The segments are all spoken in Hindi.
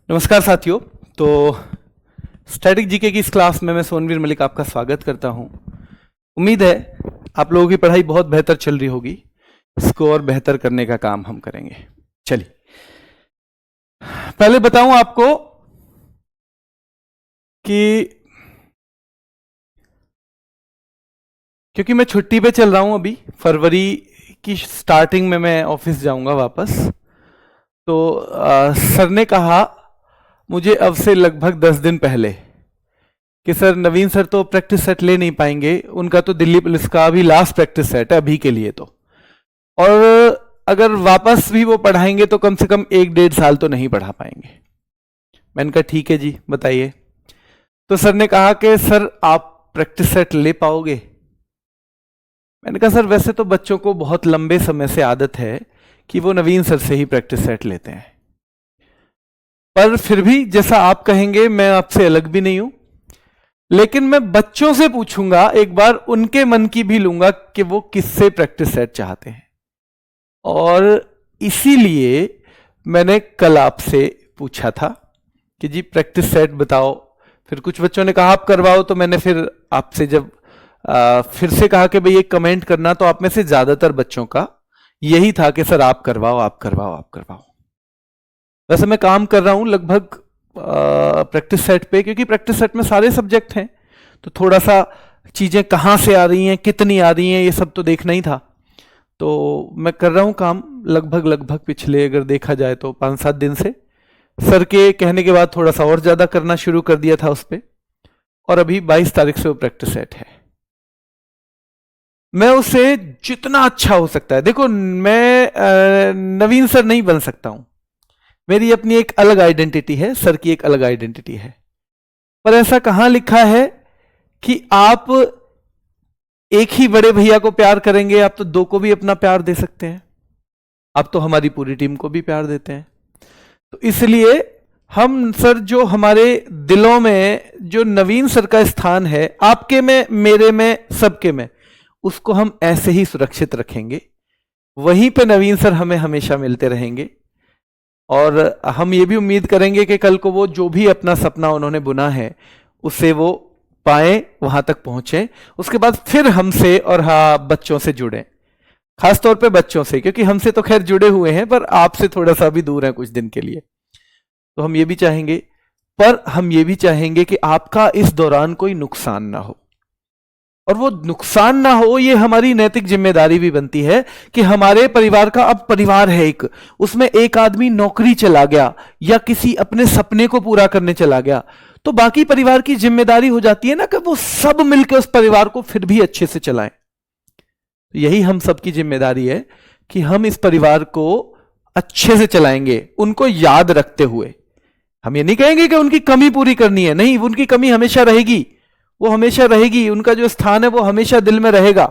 नमस्कार साथियों। तो स्टैटिक जीके की इस क्लास में मैं सोनवीर मलिक आपका स्वागत करता हूं। उम्मीद है आप लोगों की पढ़ाई बहुत बेहतर चल रही होगी। इसको और बेहतर करने का काम हम करेंगे। चलिए पहले बताऊं आपको कि क्योंकि मैं छुट्टी पे चल रहा हूं, अभी फरवरी की स्टार्टिंग में मैं ऑफिस जाऊंगा वापस। तो सर ने कहा मुझे अब से लगभग 10 दिन पहले कि सर नवीन सर तो प्रैक्टिस सेट ले नहीं पाएंगे, उनका तो दिल्ली पुलिस का अभी लास्ट प्रैक्टिस सेट है अभी के लिए तो, और अगर वापस भी वो पढ़ाएंगे तो कम से कम 1-1.5 साल तो नहीं पढ़ा पाएंगे। मैंने कहा ठीक है जी बताइए। तो सर ने कहा कि सर आप प्रैक्टिस सेट ले पाओगे? मैंने कहा सर वैसे तो बच्चों को बहुत लंबे समय से आदत है कि वो नवीन सर से ही प्रैक्टिस सेट लेते हैं, पर फिर भी जैसा आप कहेंगे मैं आपसे अलग भी नहीं हूं, लेकिन मैं बच्चों से पूछूंगा, एक बार उनके मन की भी लूंगा कि वो किससे प्रैक्टिस सेट चाहते हैं। और इसीलिए मैंने कल आपसे पूछा था कि जी प्रैक्टिस सेट बताओ। फिर कुछ बच्चों ने कहा आप करवाओ, तो मैंने फिर आपसे जब फिर से कहा कि भाई ये कमेंट करना, तो आप में से ज्यादातर बच्चों का यही था कि सर आप करवाओ आप करवाओ आप करवाओ। वैसे मैं काम कर रहा हूं लगभग प्रैक्टिस सेट पे, क्योंकि प्रैक्टिस सेट में सारे सब्जेक्ट हैं, तो थोड़ा सा चीजें कहां से आ रही हैं कितनी आ रही हैं ये सब तो देखना ही था। तो मैं कर रहा हूं काम लगभग पिछले अगर देखा जाए तो 5-7 दिन से। सर के कहने के बाद थोड़ा सा और ज्यादा करना शुरू कर दिया था उस पर, और अभी 22 तारीख से वो प्रैक्टिस सेट है। मैं उसे जितना अच्छा हो सकता है, देखो मैं नवीन सर नहीं बन सकता हूं, मेरी अपनी एक अलग आइडेंटिटी है, सर की एक अलग आइडेंटिटी है। पर ऐसा कहां लिखा है कि आप एक ही बड़े भैया को प्यार करेंगे? आप तो दो को भी अपना प्यार दे सकते हैं, आप तो हमारी पूरी टीम को भी प्यार देते हैं। तो इसलिए हम सर जो हमारे दिलों में जो नवीन सर का स्थान है, आपके में मेरे में सबके में, उसको हम ऐसे ही सुरक्षित रखेंगे। वहीं पे नवीन सर हमें हमेशा मिलते रहेंगे, और हम ये भी उम्मीद करेंगे कि कल को वो जो भी अपना सपना उन्होंने बुना है उसे वो पाए, वहां तक पहुंचे। उसके बाद फिर हमसे और बच्चों से जुड़े, खासतौर पे बच्चों से, क्योंकि हमसे तो खैर जुड़े हुए हैं पर आपसे थोड़ा सा भी दूर है कुछ दिन के लिए। तो हम ये भी चाहेंगे, पर हम ये भी चाहेंगे कि आपका इस दौरान कोई नुकसान ना हो, और वो नुकसान ना हो ये हमारी नैतिक जिम्मेदारी भी बनती है कि हमारे परिवार का अब परिवार है एक, उसमें एक आदमी नौकरी चला गया या किसी अपने सपने को पूरा करने चला गया, तो बाकी परिवार की जिम्मेदारी हो जाती है ना कि वो सब मिलकर उस परिवार को फिर भी अच्छे से चलाएं। तो यही हम सबकी जिम्मेदारी है कि हम इस परिवार को अच्छे से चलाएंगे, उनको याद रखते हुए। हम ये नहीं कहेंगे कि उनकी कमी पूरी करनी है, नहीं, उनकी कमी हमेशा रहेगी, वो हमेशा रहेगी, उनका जो स्थान है वो हमेशा दिल में रहेगा,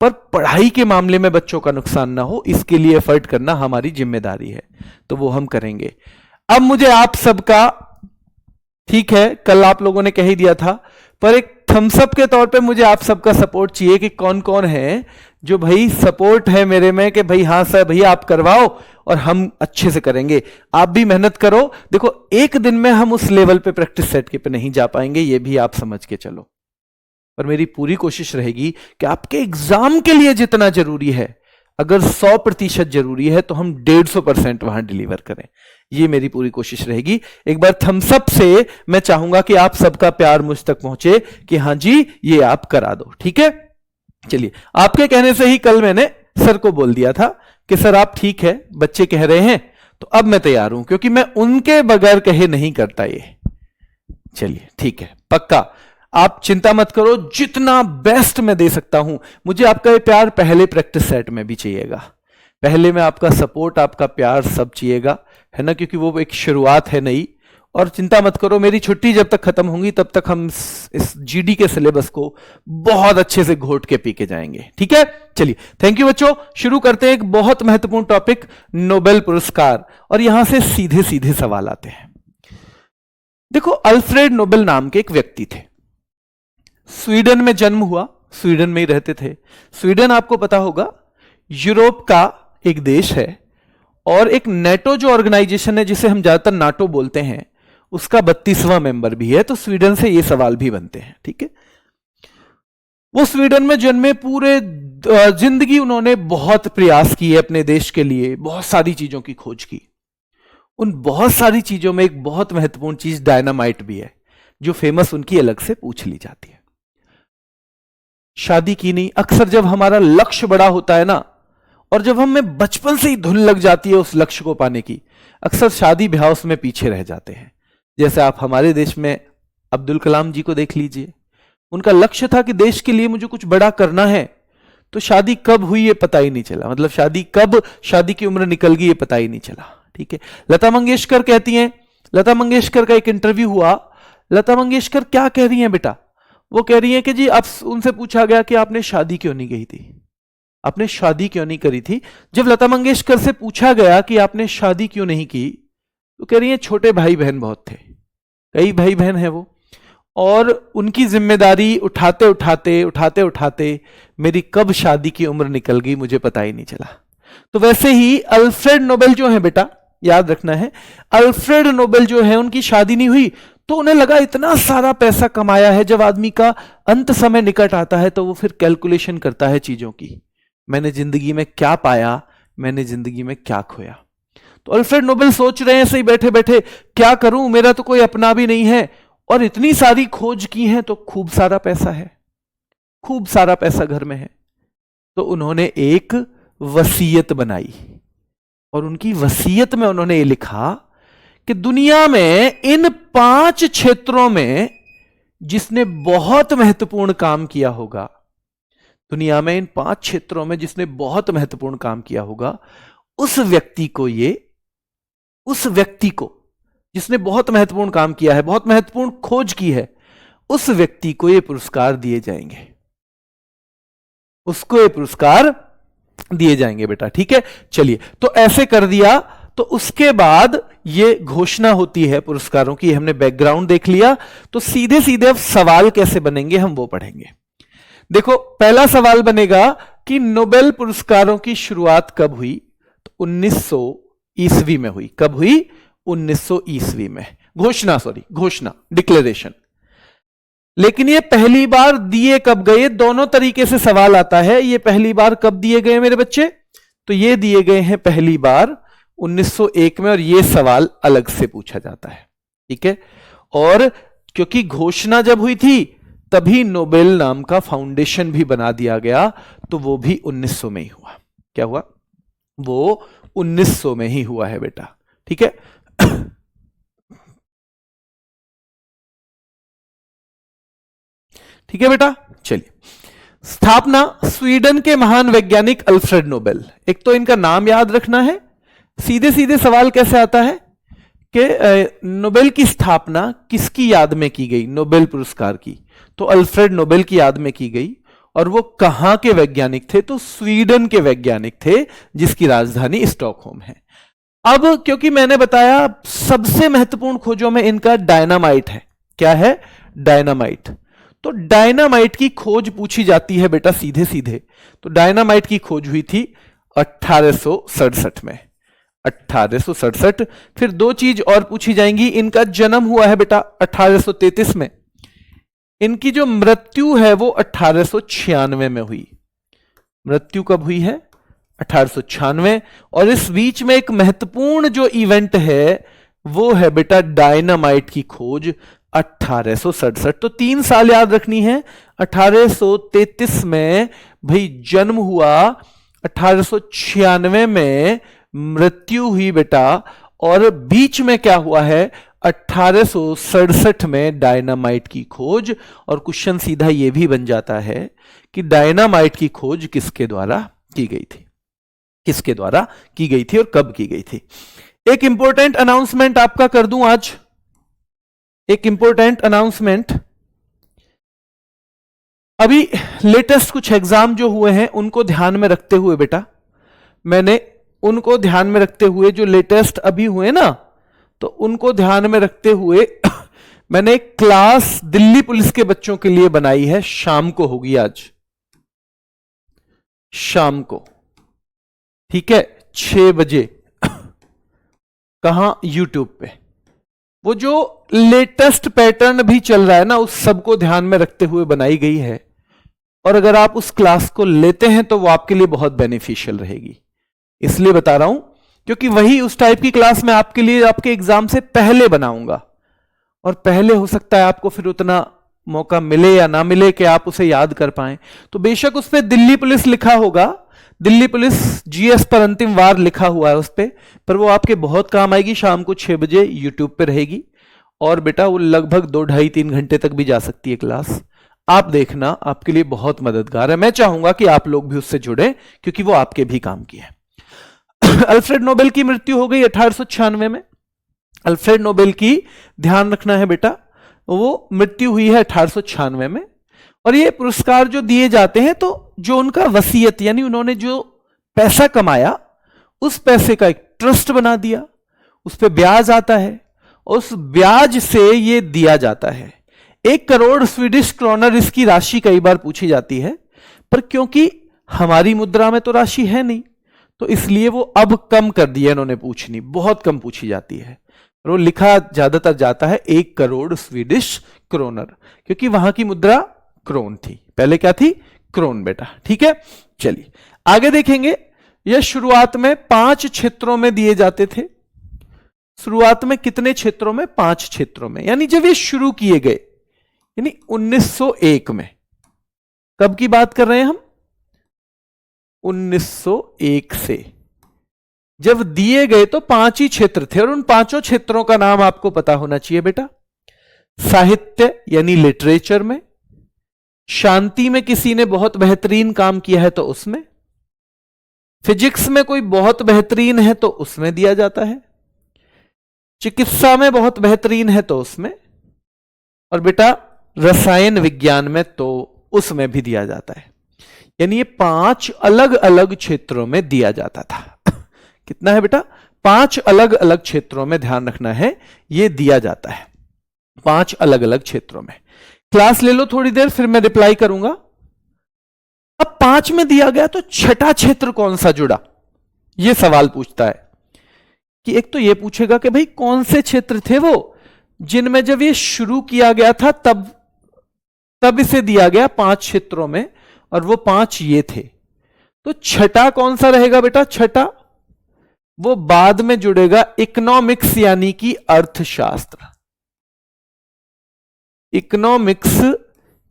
पर पढ़ाई के मामले में बच्चों का नुकसान ना हो इसके लिए एफर्ट करना हमारी जिम्मेदारी है, तो वो हम करेंगे। अब मुझे आप सबका, ठीक है कल आप लोगों ने कह ही दिया था, पर एक थम्सअप के तौर पे मुझे आप सबका सपोर्ट चाहिए कि कौन कौन है जो भाई सपोर्ट है मेरे में कि भाई हाँ सर भैया आप करवाओ और हम अच्छे से करेंगे। आप भी मेहनत करो। देखो एक दिन में हम उस लेवल पे प्रैक्टिस सेट के पे नहीं जा पाएंगे, ये भी आप समझ के चलो, पर मेरी पूरी कोशिश रहेगी कि आपके एग्जाम के लिए जितना जरूरी है, अगर 100% जरूरी है तो हम 150% वहां डिलीवर करें, ये मेरी पूरी कोशिश रहेगी। एक बार थम्सअप से मैं चाहूंगा कि आप सबका प्यार मुझ तक पहुंचे कि हां जी ये आप करा दो, ठीक है। चलिए, आपके कहने से ही कल मैंने सर को बोल दिया था कि सर आप ठीक है, बच्चे कह रहे हैं तो अब मैं तैयार हूं, क्योंकि मैं उनके बगैर कहे नहीं करता ये। चलिए ठीक है, पक्का आप चिंता मत करो, जितना बेस्ट मैं दे सकता हूं। मुझे आपका ये प्यार पहले प्रैक्टिस सेट में भी चाहिएगा, पहले में आपका सपोर्ट आपका प्यार सब चाहिएगा, है ना, क्योंकि वो एक शुरुआत है नई। और चिंता मत करो, मेरी छुट्टी जब तक खत्म होंगी तब तक हम इस जीडी के सिलेबस को बहुत अच्छे से घोट के पी के जाएंगे, ठीक है। चलिए थैंक यू बच्चों, शुरू करते हैं एक बहुत महत्वपूर्ण टॉपिक, नोबेल पुरस्कार। और यहां से सीधे सीधे सवाल आते हैं। देखो अल्फ्रेड नोबेल नाम के एक व्यक्ति थे, स्वीडन में जन्म हुआ, स्वीडन में ही रहते थे। स्वीडन आपको पता होगा यूरोप का एक देश है, और एक नेटो जो ऑर्गेनाइजेशन है जिसे हम ज्यादातर नाटो बोलते हैं, उसका 32वां मेंबर भी है। तो स्वीडन से ये सवाल भी बनते हैं, ठीक है। वो स्वीडन में जन्मे, पूरे जिंदगी उन्होंने बहुत प्रयास किए अपने देश के लिए, बहुत सारी चीजों की खोज की। उन बहुत सारी चीजों में एक बहुत महत्वपूर्ण चीज डायनामाइट भी है, जो फेमस उनकी अलग से पूछ ली जाती है। शादी की नहीं। अक्सर जब हमारा लक्ष्य बड़ा होता है ना, और जब हमें बचपन से ही धुन लग जाती है उस लक्ष्य को पाने की, अक्सर शादी ब्याह उसमें पीछे रह जाते हैं। जैसे आप हमारे देश में अब्दुल कलाम जी को देख लीजिए, उनका लक्ष्य था कि देश के लिए मुझे कुछ बड़ा करना है, तो शादी कब हुई ये पता ही नहीं चला, मतलब शादी की उम्र निकल गई ये पता ही नहीं चला, ठीक है। लता मंगेशकर कहती हैं, लता मंगेशकर का एक इंटरव्यू हुआ, लता मंगेशकर क्या कह रही हैं बेटा, वो कह रही हैं कि जी, अब उनसे पूछा गया कि आपने शादी क्यों नहीं की थी, आपने शादी क्यों नहीं करी थी। जब लता मंगेशकर से पूछा गया कि आपने शादी क्यों नहीं की, तो कह रही हैं छोटे भाई बहन बहुत थे, कई भाई बहन है वो, और उनकी जिम्मेदारी उठाते उठाते मेरी कब शादी की उम्र निकल गई मुझे पता ही नहीं चला। तो वैसे ही अल्फ्रेड नोबेल जो है बेटा, याद रखना है, अल्फ्रेड नोबेल जो है उनकी शादी नहीं हुई, तो उन्हें लगा इतना सारा पैसा कमाया है। जब आदमी का अंत समय निकट आता है तो वो फिर कैलकुलेशन करता है चीजों की, मैंने जिंदगी में क्या पाया, मैंने जिंदगी में क्या खोया। तो अल्फ्रेड नोबेल सोच रहे हैं सही बैठे बैठे, क्या करूं, मेरा तो कोई अपना भी नहीं है, और इतनी सारी खोज की है, तो खूब सारा पैसा है, खूब सारा पैसा घर में है। तो उन्होंने एक वसीयत बनाई, और उनकी वसीयत में उन्होंने ये लिखा कि दुनिया में इन 5 क्षेत्रों में जिसने बहुत महत्वपूर्ण काम किया होगा, दुनिया में इन 5 क्षेत्रों में जिसने बहुत महत्वपूर्ण काम किया होगा, उस व्यक्ति को जिसने बहुत महत्वपूर्ण काम किया है, बहुत महत्वपूर्ण खोज की है, उस व्यक्ति को ये पुरस्कार दिए जाएंगे, उसको ये पुरस्कार दिए जाएंगे बेटा, ठीक है। चलिए, तो ऐसे कर दिया, तो उसके बाद ये घोषणा होती है पुरस्कारों की। हमने बैकग्राउंड देख लिया, तो सीधे सीधे अब सवाल कैसे बनेंगे हम वो पढ़ेंगे। देखो, पहला सवाल बनेगा कि नोबेल पुरस्कारों की शुरुआत कब हुई, तो 1900 ईस्वी में हुई। कब हुई? 1900 ईस्वी में। घोषणा, डिक्लेरेशन। लेकिन ये पहली बार दिए कब गए, दोनों तरीके से सवाल आता है। ये पहली बार कब दिए गए मेरे बच्चे, तो ये दिए गए हैं पहली बार 1901 में, और ये सवाल अलग से पूछा जाता है, ठीक है। और क्योंकि घोषणा जब हुई थी तभी नोबेल नाम का फाउंडेशन भी बना दिया गया, तो वो भी 1900 में ही हुआ। क्या हुआ? वो 1900 में ही हुआ है बेटा, ठीक है। ठीक है बेटा, चलिए। स्थापना, स्वीडन के महान वैज्ञानिक अल्फ्रेड नोबेल। एक तो इनका नाम याद रखना है। सीधे सीधे सवाल कैसे आता है कि नोबेल की स्थापना किसकी याद में की गई, नोबेल पुरस्कार की, तो अल्फ्रेड नोबेल की याद में की गई। और वो कहां के वैज्ञानिक थे, तो स्वीडन के वैज्ञानिक थे, जिसकी राजधानी स्टॉकहोम है। अब क्योंकि मैंने बताया सबसे महत्वपूर्ण खोजों में इनका डायनामाइट है। क्या है? डायनामाइट। तो डायनामाइट की खोज पूछी जाती है बेटा सीधे सीधे। तो डायनामाइट की खोज हुई थी 1867 में, 1867। फिर दो चीज और पूछी जाएंगी। इनका जन्म हुआ है बेटा 1833 में, इनकी जो मृत्यु है वो 1896 में हुई। मृत्यु कब हुई है? 1896। और इस बीच में एक महत्वपूर्ण जो इवेंट है वो है बेटा डायनामाइट की खोज 1867। तो 3 साल याद रखनी है। 1833 में भाई जन्म हुआ, 1896 में मृत्यु हुई बेटा, और बीच में क्या हुआ है? 1867 में डायनामाइट की खोज। और क्वेश्चन सीधा यह भी बन जाता है कि डायनामाइट की खोज किसके द्वारा की गई थी, किसके द्वारा की गई थी और कब की गई थी। एक इंपॉर्टेंट अनाउंसमेंट आपका कर दूं आज, एक इंपॉर्टेंट अनाउंसमेंट। अभी लेटेस्ट कुछ एग्जाम जो हुए हैं उनको ध्यान में रखते हुए बेटा, मैंने उनको ध्यान में रखते हुए, जो लेटेस्ट अभी हुए ना, तो उनको ध्यान में रखते हुए मैंने एक क्लास दिल्ली पुलिस के बच्चों के लिए बनाई है। शाम को होगी, आज शाम को, ठीक है, 6 बजे कहां? यूट्यूब पे। वो जो लेटेस्ट पैटर्न भी चल रहा है ना, उस सबको ध्यान में रखते हुए बनाई गई है, और अगर आप उस क्लास को लेते हैं तो वो आपके लिए बहुत बेनिफिशियल रहेगी। इसलिए बता रहा हूं क्योंकि वही उस टाइप की क्लास मैं आपके लिए आपके एग्जाम से पहले बनाऊंगा, और पहले हो सकता है आपको फिर उतना मौका मिले या ना मिले कि आप उसे याद कर पाएं। तो बेशक उस पर दिल्ली पुलिस लिखा होगा, दिल्ली पुलिस जीएस पर अंतिम वार लिखा हुआ है उस पर वो आपके बहुत काम आएगी। शाम को 6 बजे यूट्यूब पे रहेगी, और बेटा वो लगभग 2 ढाई 3 घंटे तक भी जा सकती है क्लास। आप देखना, आपके लिए बहुत मददगार है। मैं चाहूंगा कि आप लोग भी उससे जुड़े, क्योंकि वो आपके भी काम की है। अल्फ्रेड नोबेल की मृत्यु हो गई 1896 में। अल्फ्रेड नोबेल की ध्यान रखना है बेटा, वो मृत्यु हुई है 1896 में। और ये पुरस्कार जो दिए जाते हैं, तो जो उनका वसीयत, यानी उन्होंने जो पैसा कमाया उस पैसे का एक ट्रस्ट बना दिया, उस पर ब्याज आता है, उस ब्याज से ये दिया जाता है। 1 करोड़ स्वीडिश क्रोनर इसकी राशि कई बार पूछी जाती है, पर क्योंकि हमारी मुद्रा में तो राशि है नहीं, तो इसलिए वो अब कम कर दिया इन्होंने पूछनी, बहुत कम पूछी जाती है। और वो लिखा ज्यादातर जाता है 1 करोड़ स्वीडिश क्रोनर, क्योंकि वहां की मुद्रा क्रोन थी। पहले क्या थी? क्रोन बेटा। ठीक है, चलिए आगे देखेंगे। यह शुरुआत में 5 क्षेत्रों में दिए जाते थे। शुरुआत में कितने क्षेत्रों में? 5 क्षेत्रों में। यानी जब ये शुरू किए गए, यानी 1901 में। कब की बात कर रहे हैं हम? 1901 से जब दिए गए तो 5 ही क्षेत्र थे, और उन 5 क्षेत्रों का नाम आपको पता होना चाहिए बेटा। साहित्य यानी लिटरेचर में, शांति में किसी ने बहुत बेहतरीन काम किया है तो उसमें, फिजिक्स में कोई बहुत बेहतरीन है तो उसमें दिया जाता है, चिकित्सा में बहुत बेहतरीन है तो उसमें, और बेटा रसायन विज्ञान में तो उसमें भी दिया जाता है। यानी ये 5 अलग अलग क्षेत्रों में दिया जाता था। कितना है बेटा? 5 अलग अलग क्षेत्रों में, ध्यान रखना है, ये दिया जाता है 5 अलग अलग क्षेत्रों में। क्लास ले लो थोड़ी देर, फिर मैं रिप्लाई करूंगा। अब 5 में दिया गया तो छठा क्षेत्र कौन सा जुड़ा? यह सवाल पूछता है कि एक तो यह पूछेगा कि भाई कौन से क्षेत्र थे वो जिनमें जब ये शुरू किया गया था तब इसे दिया गया 5 क्षेत्रों में, और वो 5 ये थे। तो छठा कौन सा रहेगा बेटा? छठा वो बाद में जुड़ेगा, इकोनॉमिक्स यानी कि अर्थशास्त्र। इकोनॉमिक्स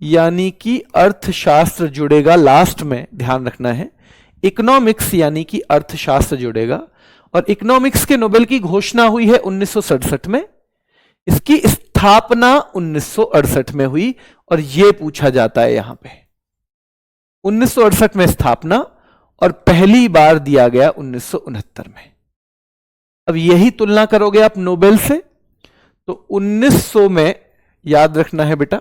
यानी कि अर्थशास्त्र जुड़ेगा लास्ट में, ध्यान रखना है। इकोनॉमिक्स यानी कि अर्थशास्त्र जुड़ेगा। और इकोनॉमिक्स के नोबेल की घोषणा हुई है 1967 में, इसकी स्थापना 1968 में हुई, और यह पूछा जाता है यहां पे 1968 में स्थापना, और पहली बार दिया गया 1969 में। अब यही तुलना करोगे आप नोबेल से, तो 1900 में याद रखना है बेटा,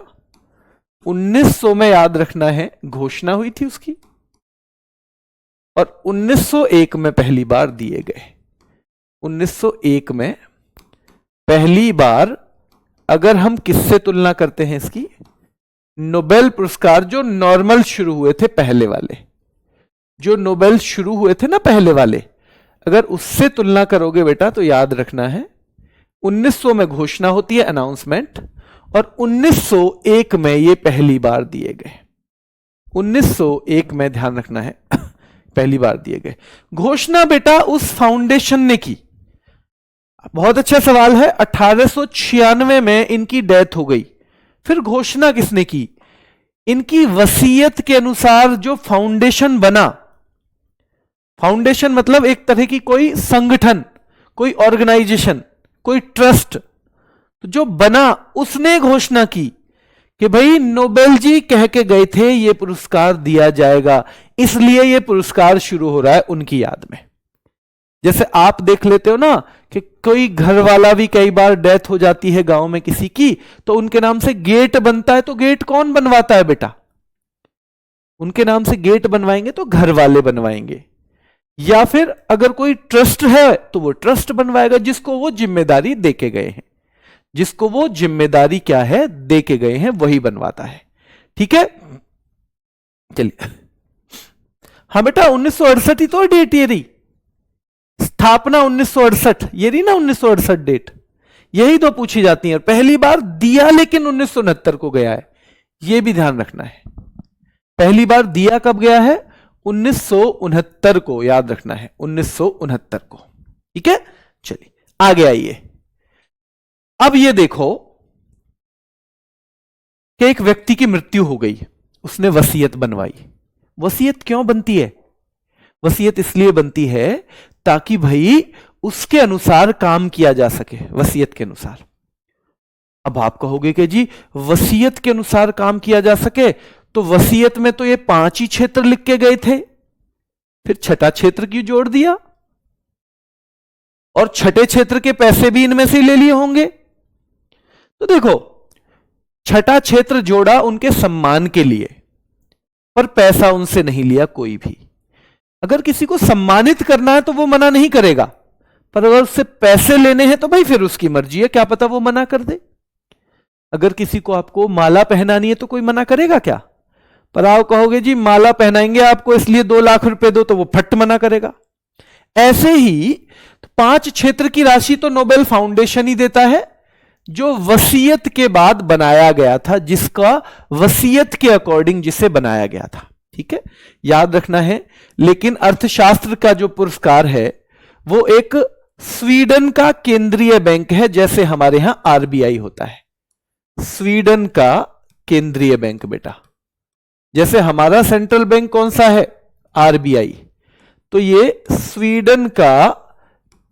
1900 में याद रखना है घोषणा हुई थी उसकी, और 1901 में पहली बार दिए गए। 1901 में पहली बार, अगर हम किससे तुलना करते हैं इसकी? नोबेल पुरस्कार जो नॉर्मल शुरू हुए थे पहले वाले, जो नोबेल शुरू हुए थे ना पहले वाले, अगर उससे तुलना करोगे बेटा तो याद रखना है 1900 में घोषणा होती है, अनाउंसमेंट, और 1901 में ये पहली बार दिए गए। 1901 में ध्यान रखना है पहली बार दिए गए। घोषणा बेटा उस फाउंडेशन ने की। बहुत अच्छा सवाल है। 1896 में इनकी डेथ हो गई, फिर घोषणा किसने की? इनकी वसीयत के अनुसार जो फाउंडेशन बना, फाउंडेशन मतलब एक तरह की कोई संगठन, कोई ऑर्गेनाइजेशन, कोई ट्रस्ट, तो जो बना उसने घोषणा की कि भाई नोबेल जी कह के गए थे ये पुरस्कार दिया जाएगा, इसलिए ये पुरस्कार शुरू हो रहा है उनकी याद में। जैसे आप देख लेते हो ना कि कोई घर वाला भी कई बार डेथ हो जाती है गांव में किसी की, तो उनके नाम से गेट बनता है, तो गेट कौन बनवाता है बेटा? उनके नाम से गेट बनवाएंगे तो घर वाले बनवाएंगे, या फिर अगर कोई ट्रस्ट है तो वो ट्रस्ट बनवाएगा जिसको वो जिम्मेदारी देके गए हैं, जिसको वो जिम्मेदारी क्या है देके गए हैं वही बनवाता है। ठीक है, चलिए। हाँ बेटा 1968 ही तो डेट ये रही, स्थापना 1968, ये रही ना 1968 डेट, यही तो पूछी जाती है। और पहली बार दिया लेकिन 1969 को गया है, ये भी ध्यान रखना है। पहली बार दिया कब गया है? 1969 को, याद रखना है 1969 को। ठीक है, चलिए आगे आइए। अब ये देखो कि एक व्यक्ति की मृत्यु हो गई, उसने वसीयत बनवाई। वसीयत क्यों बनती है? वसीयत इसलिए बनती है ताकि भाई उसके अनुसार काम किया जा सके, वसीयत के अनुसार। अब आप कहोगे कि जी वसीयत के अनुसार काम किया जा सके, तो वसीयत में तो ये 5 ही क्षेत्र लिख के गए थे, फिर छठा क्षेत्र क्यों जोड़ दिया? और छठे क्षेत्र के पैसे भी इनमें से ले लिए होंगे। तो देखो, छठा क्षेत्र जोड़ा उनके सम्मान के लिए, पर पैसा उनसे नहीं लिया कोई भी। अगर किसी को सम्मानित करना है तो वो मना नहीं करेगा, पर अगर उससे पैसे लेने हैं तो भाई फिर उसकी मर्जी है, क्या पता वो मना कर दे। अगर किसी को आपको माला पहनानी है तो कोई मना करेगा क्या? पर आप कहोगे जी माला पहनाएंगे आपको इसलिए 2 लाख रुपए दो, तो वो फट मना करेगा। ऐसे ही 5 क्षेत्र की राशि तो नोबेल फाउंडेशन ही देता है, जो वसीयत के बाद बनाया गया था, जिसका वसीयत के अकॉर्डिंग जिसे बनाया गया था। ठीक है, याद रखना है। लेकिन अर्थशास्त्र का जो पुरस्कार है वो एक स्वीडन का केंद्रीय बैंक है, जैसे हमारे यहां आरबीआई होता है। स्वीडन का केंद्रीय बैंक बेटा, जैसे हमारा सेंट्रल बैंक कौन सा है? आरबीआई। तो ये स्वीडन का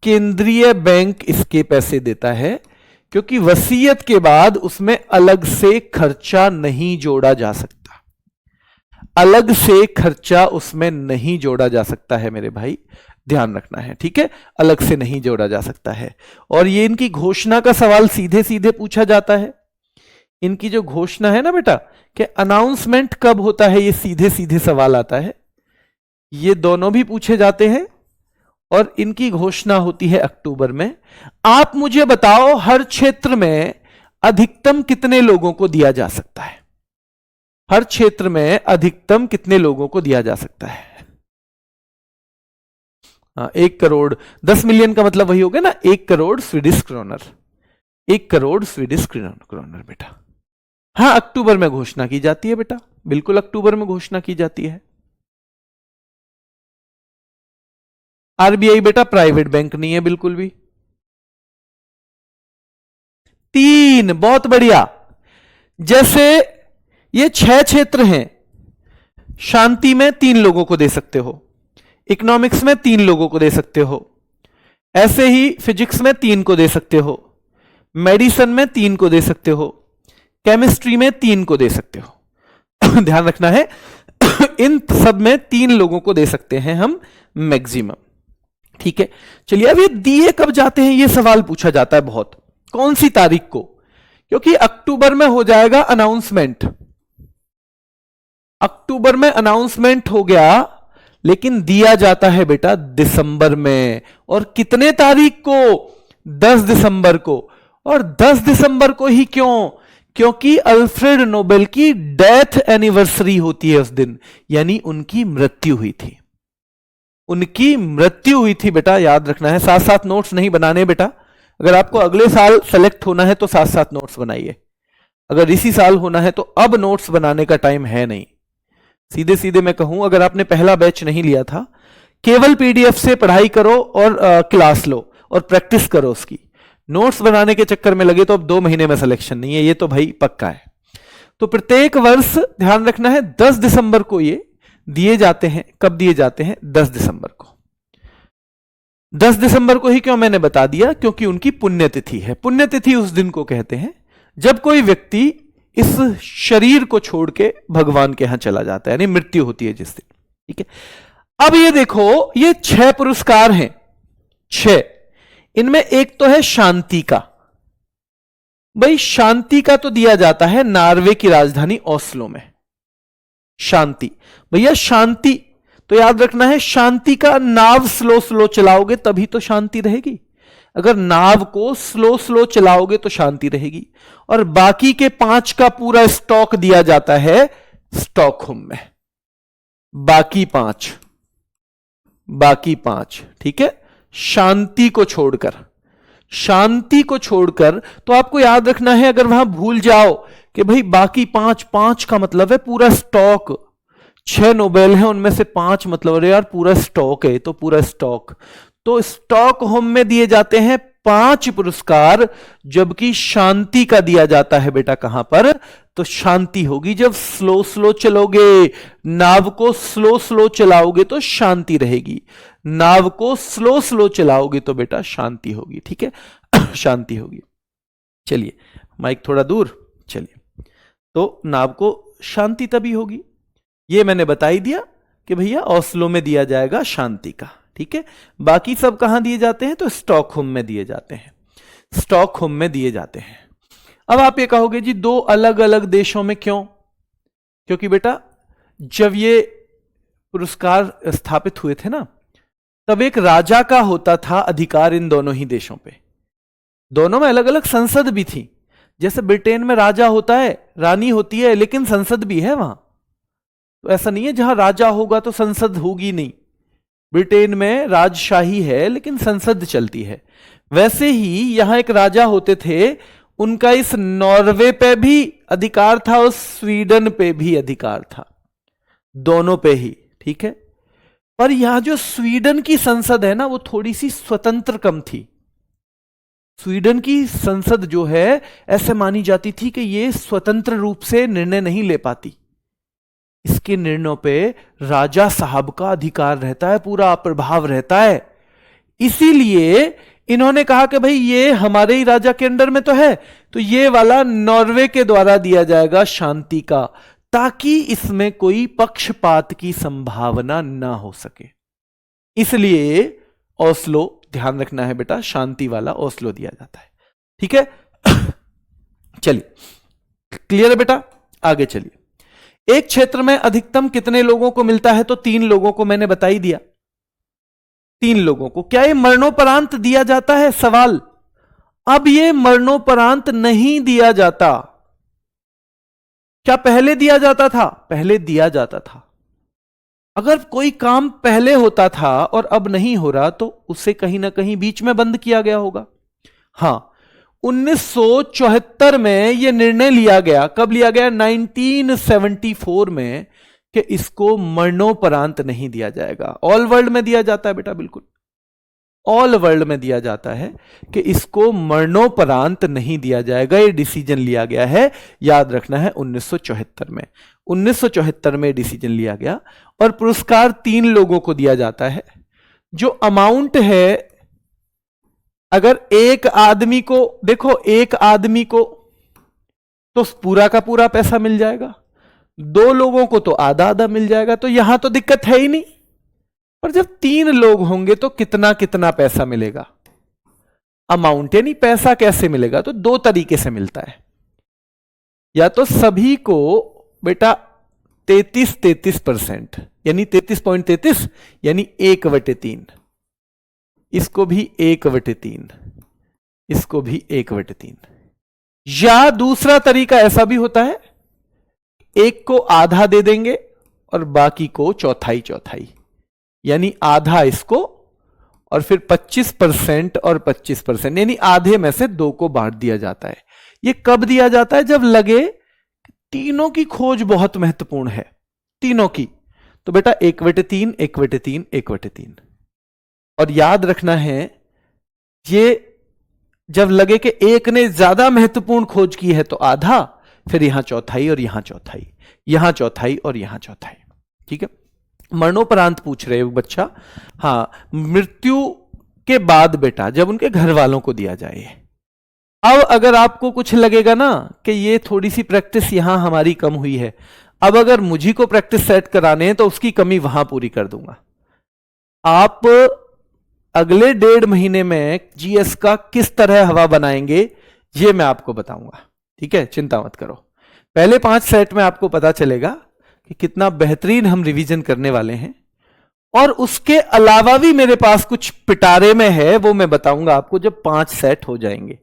केंद्रीय बैंक इसके पैसे देता है, क्योंकि वसीयत के बाद उसमें अलग से खर्चा नहीं जोड़ा जा सकता। अलग से खर्चा उसमें नहीं जोड़ा जा सकता है मेरे भाई, ध्यान रखना है। ठीक है, अलग से नहीं जोड़ा जा सकता है। और ये इनकी घोषणा का सवाल सीधे सीधे पूछा जाता है। इनकी जो घोषणा है ना बेटा, कि अनाउंसमेंट कब होता है, ये सीधे सीधे सवाल आता है। ये दोनों भी पूछे जाते हैं। और इनकी घोषणा होती है अक्टूबर में। आप मुझे बताओ, हर क्षेत्र में अधिकतम कितने लोगों को दिया जा सकता है? हर क्षेत्र में अधिकतम कितने लोगों को दिया जा सकता है? 1 करोड़। 10 मिलियन का मतलब वही हो गया ना, 1 crore Swedish kronor. 1 crore Swedish kronor बेटा। हाँ, अक्टूबर में घोषणा की जाती है बेटा, बिल्कुल अक्टूबर में घोषणा की जाती है। आरबीआई बेटा प्राइवेट बैंक नहीं है बिल्कुल भी। 3, बहुत बढ़िया। जैसे ये 6 क्षेत्र हैं, शांति में 3 लोगों को दे सकते हो, इकोनॉमिक्स में 3 लोगों को दे सकते हो, ऐसे ही फिजिक्स में 3 को दे सकते हो, मेडिसिन में 3 को दे सकते हो, केमिस्ट्री में 3 को दे सकते हो। ध्यान रखना है, इन सब में 3 लोगों को दे सकते हैं हम मैक्सिमम। ठीक है, चलिए अब ये दिए कब जाते हैं, ये सवाल पूछा जाता है बहुत। कौन सी तारीख को? क्योंकि अक्टूबर में हो जाएगा अनाउंसमेंट। अक्टूबर में अनाउंसमेंट हो गया, लेकिन दिया जाता है बेटा दिसंबर में। और कितने तारीख को? 10 दिसंबर को। और 10 दिसंबर को ही क्यों? क्योंकि अल्फ्रेड नोबेल की डेथ एनिवर्सरी होती है उस दिन, यानी उनकी मृत्यु हुई थी। उनकी मृत्यु हुई थी बेटा, याद रखना है। साथ साथ नोट्स नहीं बनाने बेटा। अगर आपको अगले साल सेलेक्ट होना है तो साथ साथ नोट्स बनाइए। अगर इसी साल होना है तो अब नोट्स बनाने का टाइम है नहीं। सीधे सीधे मैं कहूं, अगर आपने पहला बैच नहीं लिया था, केवल पीडीएफ से पढ़ाई करो और क्लास लो और प्रैक्टिस करो उसकी। नोट्स बनाने के चक्कर में लगे तो अब 2 महीने में सिलेक्शन नहीं है, ये तो भाई पक्का है। तो प्रत्येक वर्ष ध्यान रखना है 10 दिसंबर को ये दिए जाते हैं। कब दिए जाते हैं? 10 दिसंबर को। 10 दिसंबर को ही क्यों मैंने बता दिया? क्योंकि उनकी पुण्यतिथि है। पुण्यतिथि उस दिन को कहते हैं जब कोई व्यक्ति इस शरीर को छोड़ के भगवान के यहां चला जाता है, यानी मृत्यु होती है जिस दिन। ठीक है, अब ये देखो, ये 6 पुरस्कार हैं। 6, इनमें एक तो है शांति का। भाई शांति का तो दिया जाता है नॉर्वे की राजधानी ओस्लो में। शांति, भैया शांति तो याद रखना है, शांति का नाव स्लो स्लो चलाओगे तभी तो शांति रहेगी। अगर नाव को स्लो स्लो चलाओगे तो शांति रहेगी। और बाकी के 5 का पूरा स्टॉक दिया जाता है स्टॉकहोम में। बाकी 5, ठीक है, शांति को छोड़कर, शांति को छोड़कर। तो आपको याद रखना है, अगर वहां भूल जाओ कि भाई बाकी 5 का मतलब है पूरा स्टॉक, 6 नोबेल हैं उनमें से 5 मतलब, अरे यार पूरा स्टॉक है, तो पूरा स्टॉक, तो स्टॉक होम में दिए जाते हैं 5 पुरस्कार, जबकि शांति का दिया जाता है बेटा कहां पर, तो शांति होगी। जब स्लो स्लो चलोगे, नाव को स्लो स्लो चलाओगे तो शांति रहेगी, नाव को स्लो स्लो चलाओगे तो बेटा शांति होगी, ठीक है। शांति होगी। चलिए माइक थोड़ा दूर, चलिए, तो नाव को शांति तभी होगी, ये मैंने बता ही दिया कि भैया ओस्लो में दिया जाएगा शांति का, ठीक है। बाकी सब कहां दिए जाते हैं, तो स्टॉकहोम में दिए जाते हैं, स्टॉकहोम में दिए जाते हैं। अब आप ये कहोगे जी 2 अलग अलग देशों में क्यों? क्योंकि बेटा जब ये पुरस्कार स्थापित हुए थे ना, तब एक राजा का होता था अधिकार इन दोनों ही देशों पे, दोनों में अलग अलग संसद भी थी। जैसे ब्रिटेन में राजा होता है, रानी होती है, लेकिन संसद भी है वहां। तो ऐसा नहीं है जहां राजा होगा तो संसद होगी नहीं, ब्रिटेन में राजशाही है लेकिन संसद चलती है। वैसे ही यहां एक राजा होते थे, उनका इस नॉर्वे पे भी अधिकार था और स्वीडन पे भी अधिकार था, दोनों पे ही, ठीक है। पर यहां जो स्वीडन की संसद है ना, वो थोड़ी सी स्वतंत्र कम थी। स्वीडन की संसद जो है ऐसे मानी जाती थी कि ये स्वतंत्र रूप से निर्णय नहीं ले पाती, इसके निर्णयों पे राजा साहब का अधिकार रहता है, पूरा प्रभाव रहता है। इसीलिए इन्होंने कहा कि भाई ये हमारे ही राजा के अंडर में तो है, तो ये वाला नॉर्वे के द्वारा दिया जाएगा शांति का, ताकि इसमें कोई पक्षपात की संभावना ना हो सके। इसलिए ओस्लो, ध्यान रखना है बेटा, शांति वाला ओस्लो दिया जाता है, ठीक है। चलिए क्लियर है बेटा, आगे चलिए। एक क्षेत्र में अधिकतम कितने लोगों को मिलता है, तो 3 लोगों को मैंने बता ही दिया, 3 लोगों को। क्या ये मरणोपरांत दिया जाता है, सवाल। अब ये मरणोपरांत नहीं दिया जाता। क्या पहले दिया जाता था? पहले दिया जाता था। अगर कोई काम पहले होता था और अब नहीं हो रहा, तो उसे कहीं ना कहीं बीच में बंद किया गया होगा। हां, 1974 में यह निर्णय लिया गया। कब लिया गया? 1974 में, कि इसको मरणोपरांत नहीं दिया जाएगा। ऑल वर्ल्ड में दिया जाता है बेटा, बिल्कुल ऑल वर्ल्ड में दिया जाता है कि इसको मरणोपरांत नहीं दिया जाएगा। यह डिसीजन लिया गया है, याद रखना है, 1974 में। 1974 में डिसीजन लिया गया और पुरस्कार 3 लोगों को दिया जाता है। जो अमाउंट है, अगर एक आदमी को देखो, एक आदमी को तो पूरा का पूरा पैसा मिल जाएगा, 2 लोगों को तो आधा आधा मिल जाएगा, तो यहां तो दिक्कत है ही नहीं। पर जब 3 लोग होंगे तो कितना कितना पैसा मिलेगा, अमाउंट यानी पैसा कैसे मिलेगा, तो 2 तरीके से मिलता है। या तो सभी को बेटा 33% यानी 33.33 यानी 1/3, इसको भी 1/3, इसको भी 1/3। या दूसरा तरीका ऐसा भी होता है, एक को आधा दे देंगे और बाकी को चौथाई चौथाई, यानी आधा इसको और फिर 25% और 25%, यानी आधे में से 2 को बांट दिया जाता है। यह कब दिया जाता है? जब लगे तीनों की खोज बहुत महत्वपूर्ण है, तीनों की, तो बेटा 1/3, 1/3, 1/3। और याद रखना है, ये जब लगे कि एक ने ज्यादा महत्वपूर्ण खोज की है तो आधा, फिर यहां चौथाई और यहां चौथाई, यहां चौथाई और यहां चौथाई, ठीक है। मरणोपरांत पूछ रहे हो बच्चा? हां, मृत्यु के बाद बेटा, जब उनके घर वालों को दिया जाए। अब अगर आपको कुछ लगेगा ना कि ये थोड़ी सी प्रैक्टिस यहां हमारी कम हुई है, अब अगर मुझे को प्रैक्टिस सेट कराने हैं तो उसकी कमी वहां पूरी कर दूंगा। आप अगले 1.5 महीने में जीएस का किस तरह हवा बनाएंगे, ये मैं आपको बताऊंगा, ठीक है, चिंता मत करो। पहले 5 सेट में आपको पता चलेगा कि कितना बेहतरीन हम रिवीजन करने वाले हैं। और उसके अलावा भी मेरे पास कुछ पिटारे में है, वो मैं बताऊंगा आपको जब 5 सेट हो जाएंगे।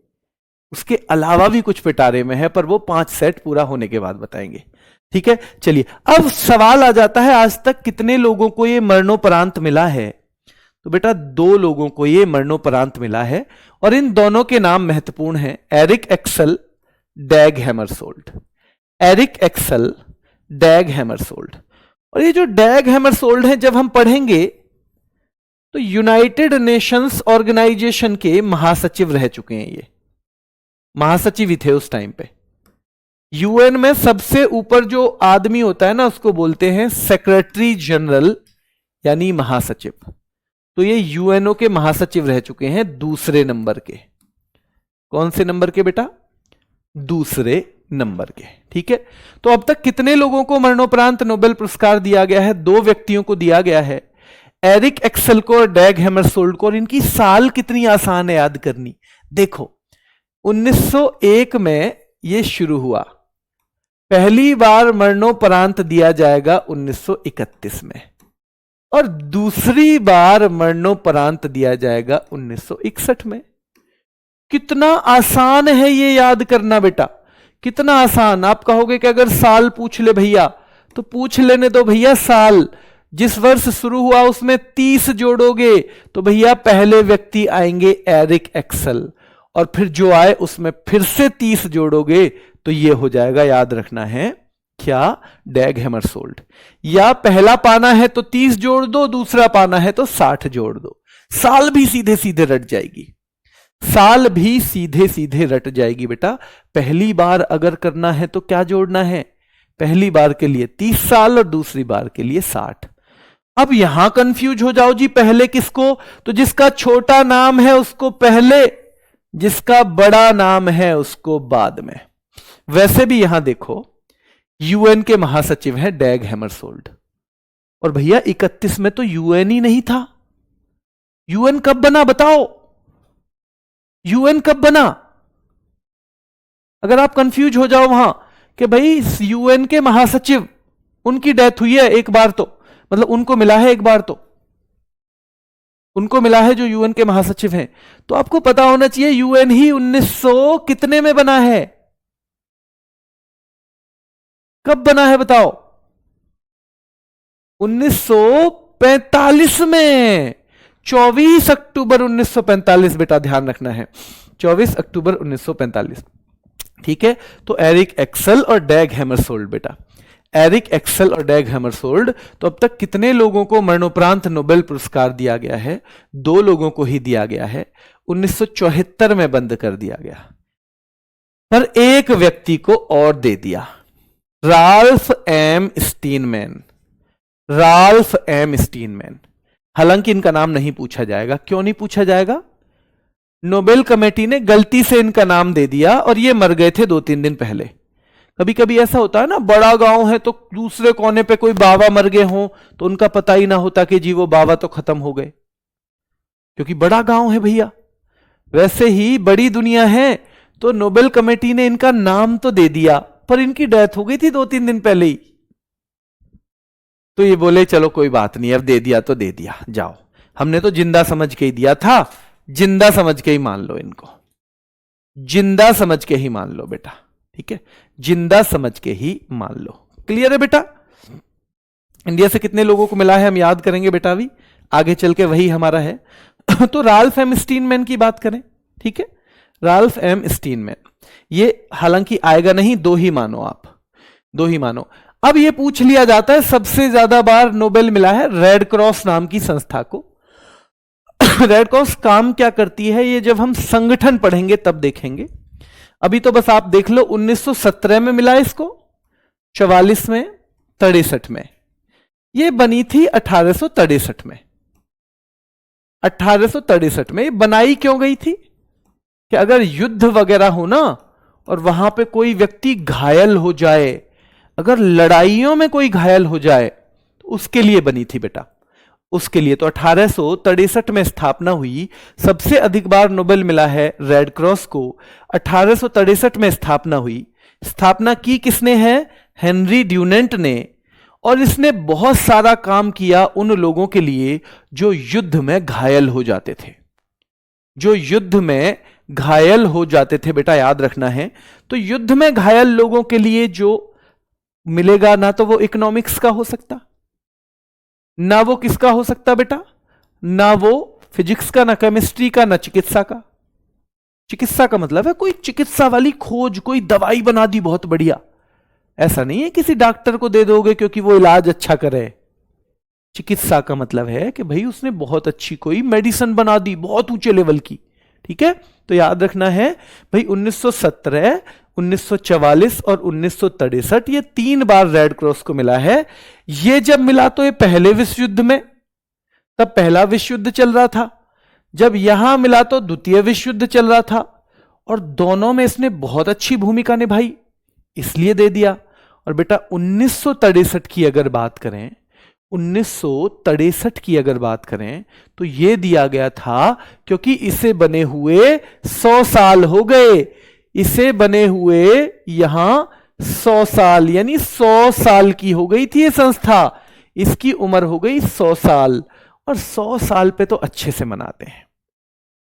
उसके अलावा भी कुछ पिटारे में है, पर वो 5 सेट पूरा होने के बाद बताएंगे, ठीक है। चलिए, अब सवाल आ जाता है, आज तक कितने लोगों को ये मरणोपरांत मिला है? तो बेटा दो लोगों को ये मरणोपरांत मिला है और इन दोनों के नाम महत्वपूर्ण हैं, एरिक एक्सल, डैग हैमरसोल्ड। Eric axle, डैग हैमरसोल्ड। और ये जो डैग हैमरसोल्ड है, जब हम पढ़ेंगे तो यूनाइटेड नेशंस ऑर्गेनाइजेशन के महासचिव रह चुके हैं। ये महासचिव ही थे उस टाइम पे। यूएन में सबसे ऊपर जो आदमी होता है ना, उसको बोलते हैं सेक्रेटरी जनरल, यानी महासचिव। तो ये यूएनओ के महासचिव रह चुके हैं दूसरे नंबर के। कौन से नंबर के बेटा? दूसरे नंबर के। ठीक है, तो अब तक कितने लोगों को मरणोपरांत नोबेल पुरस्कार दिया गया है? 2 व्यक्तियों को दिया गया है, एरिक एक्सल को और डैग हैमरसोल्ड को। और इनकी साल कितनी आसान है याद करनी। देखो 1901 में यह शुरू हुआ, पहली बार मरणोपरांत दिया जाएगा 1931 में, और दूसरी बार मरणोपरांत दिया जाएगा 1961 में। कितना आसान है ये याद करना बेटा, कितना आसान। आप कहोगे कि अगर साल पूछ ले भैया, तो पूछ लेने दो भैया। साल जिस वर्ष शुरू हुआ उसमें 30 जोड़ोगे तो भैया पहले व्यक्ति आएंगे एरिक एक्सल, और फिर जो आए उसमें फिर से 30 जोड़ोगे तो ये हो जाएगा, याद रखना है क्या, डैग हैमरसोल्ड। या पहला पाना है तो 30 जोड़ दो, दूसरा पाना है तो 60 जोड़ दो। साल भी सीधे सीधे रट जाएगी, साल भी सीधे सीधे रट जाएगी बेटा। पहली बार अगर करना है तो क्या जोड़ना है? पहली बार के लिए 30 साल और दूसरी बार के लिए 60। अब यहां कंफ्यूज हो जाओ जी, पहले किसको? तो जिसका छोटा नाम है उसको पहले, जिसका बड़ा नाम है उसको बाद में। वैसे भी यहां देखो यूएन के महासचिव हैं डैग हैमरसोल्ड, और भैया 31 में तो यूएन ही नहीं था। यूएन कब बना बताओ? यूएन कब बना? अगर आप कंफ्यूज हो जाओ वहां कि भाई यूएन के महासचिव, उनकी डेथ हुई है एक बार, तो मतलब उनको मिला है एक बार, तो उनको मिला है जो यूएन के महासचिव हैं, तो आपको पता होना चाहिए यूएन ही 1900 कितने में बना है? कब बना है बताओ? 1945 में, 24 अक्टूबर 1945 बेटा, ध्यान रखना है 24 अक्टूबर 1945। ठीक है, तो एरिक एक्सल और डैग हैमरसोल्ड बेटा, एरिक एक्सल और डैग हैमरसोल्ड। तो अब तक कितने लोगों को मरणोपरांत नोबेल पुरस्कार दिया गया है? 2 लोगों को ही दिया गया है। 1974 में बंद कर दिया गया, पर एक व्यक्ति को और दे दिया, Ralph M Steinman. Ralph M Steinman. हालांकि इनका नाम नहीं पूछा जाएगा। क्यों नहीं पूछा जाएगा? नोबेल कमेटी ने गलती से इनका नाम दे दिया और ये मर गए थे 2-3 दिन पहले। कभी कभी ऐसा होता है ना, बड़ा गांव है तो दूसरे कोने पे कोई बाबा मर गए हों तो उनका पता ही ना होता कि जी वो बाबा तो खत्म हो गए, क्योंकि बड़ा गांव है भैया। वैसे ही बड़ी दुनिया है, तो नोबेल कमेटी ने इनका नाम तो दे दिया, पर इनकी डेथ हो गई थी 2-3 दिन पहले ही। तो ये बोले चलो कोई बात नहीं, अब दे दिया तो दे दिया, जाओ, हमने तो जिंदा समझ के ही दिया था, जिंदा समझ के ही मान लो इनको, जिंदा समझ के ही मान लो बेटा। ठीक है, जिंदा समझ के ही मान लो। क्लियर है बेटा? इंडिया से कितने लोगों को मिला है हम याद करेंगे बेटा, अभी आगे चल के वही हमारा है। तो राल्फ एम स्टीनमैन की बात करें। ठीक है, राल्फ एम स्टीनमैन, ये हालांकि आएगा नहीं, 2 ही मानो आप, 2 ही मानो। अब ये पूछ लिया जाता है सबसे ज्यादा बार नोबेल मिला है रेड क्रॉस नाम की संस्था को। रेड क्रॉस काम क्या करती है ये जब हम संगठन पढ़ेंगे तब देखेंगे। अभी तो बस आप देख लो 1917 में मिला इसको, 44 में, 63 में। ये बनी थी 1863 में। 1863 में ये बनाई क्यों गई थी कि अगर युद्ध वगैरह हो ना और वहां पे कोई व्यक्ति घायल हो जाए, अगर लड़ाइयों में कोई घायल हो जाए तो उसके लिए बनी थी बेटा, उसके लिए। तो 1863 में स्थापना हुई। सबसे अधिक बार नोबेल मिला है रेड क्रॉस को, 1863 में स्थापना हुई। स्थापना की किसने है? हेनरी ड्यूनेंट ने। और इसने बहुत सारा काम किया उन लोगों के लिए जो युद्ध में घायल हो जाते थे, जो युद्ध में घायल हो जाते थे बेटा, याद रखना है। तो युद्ध में घायल लोगों के लिए जो मिलेगा ना तो वो इकोनॉमिक्स का हो सकता, ना वो किसका हो सकता बेटा, ना वो फिजिक्स का, ना केमिस्ट्री का, ना चिकित्सा का। चिकित्सा का मतलब है कोई चिकित्सा वाली खोज, कोई दवाई बना दी बहुत बढ़िया, ऐसा नहीं है किसी डॉक्टर को दे दोगे क्योंकि वो इलाज अच्छा करे। चिकित्सा का मतलब है कि भाई उसने बहुत अच्छी कोई मेडिसिन बना दी, बहुत ऊंचे लेवल की। ठीक है, तो याद रखना है भाई 1917, 1944 और 1963 ये 3 बार रेड क्रॉस को मिला है। ये जब मिला तो ये पहले विश्व युद्ध में, तब पहला विश्व युद्ध चल रहा था। जब यहां मिला तो द्वितीय विश्व युद्ध चल रहा था, और दोनों में इसने बहुत अच्छी भूमिका निभाई, इसलिए दे दिया। और बेटा 1963 की अगर बात करें, 1963 की अगर बात करें तो यह दिया गया था क्योंकि इसे बने हुए 100 साल हो गए। इसे बने हुए यहां 100 साल, यानी 100 साल की हो गई थी ये संस्था, इसकी उम्र हो गई 100 साल। और 100 साल पे तो अच्छे से मनाते हैं,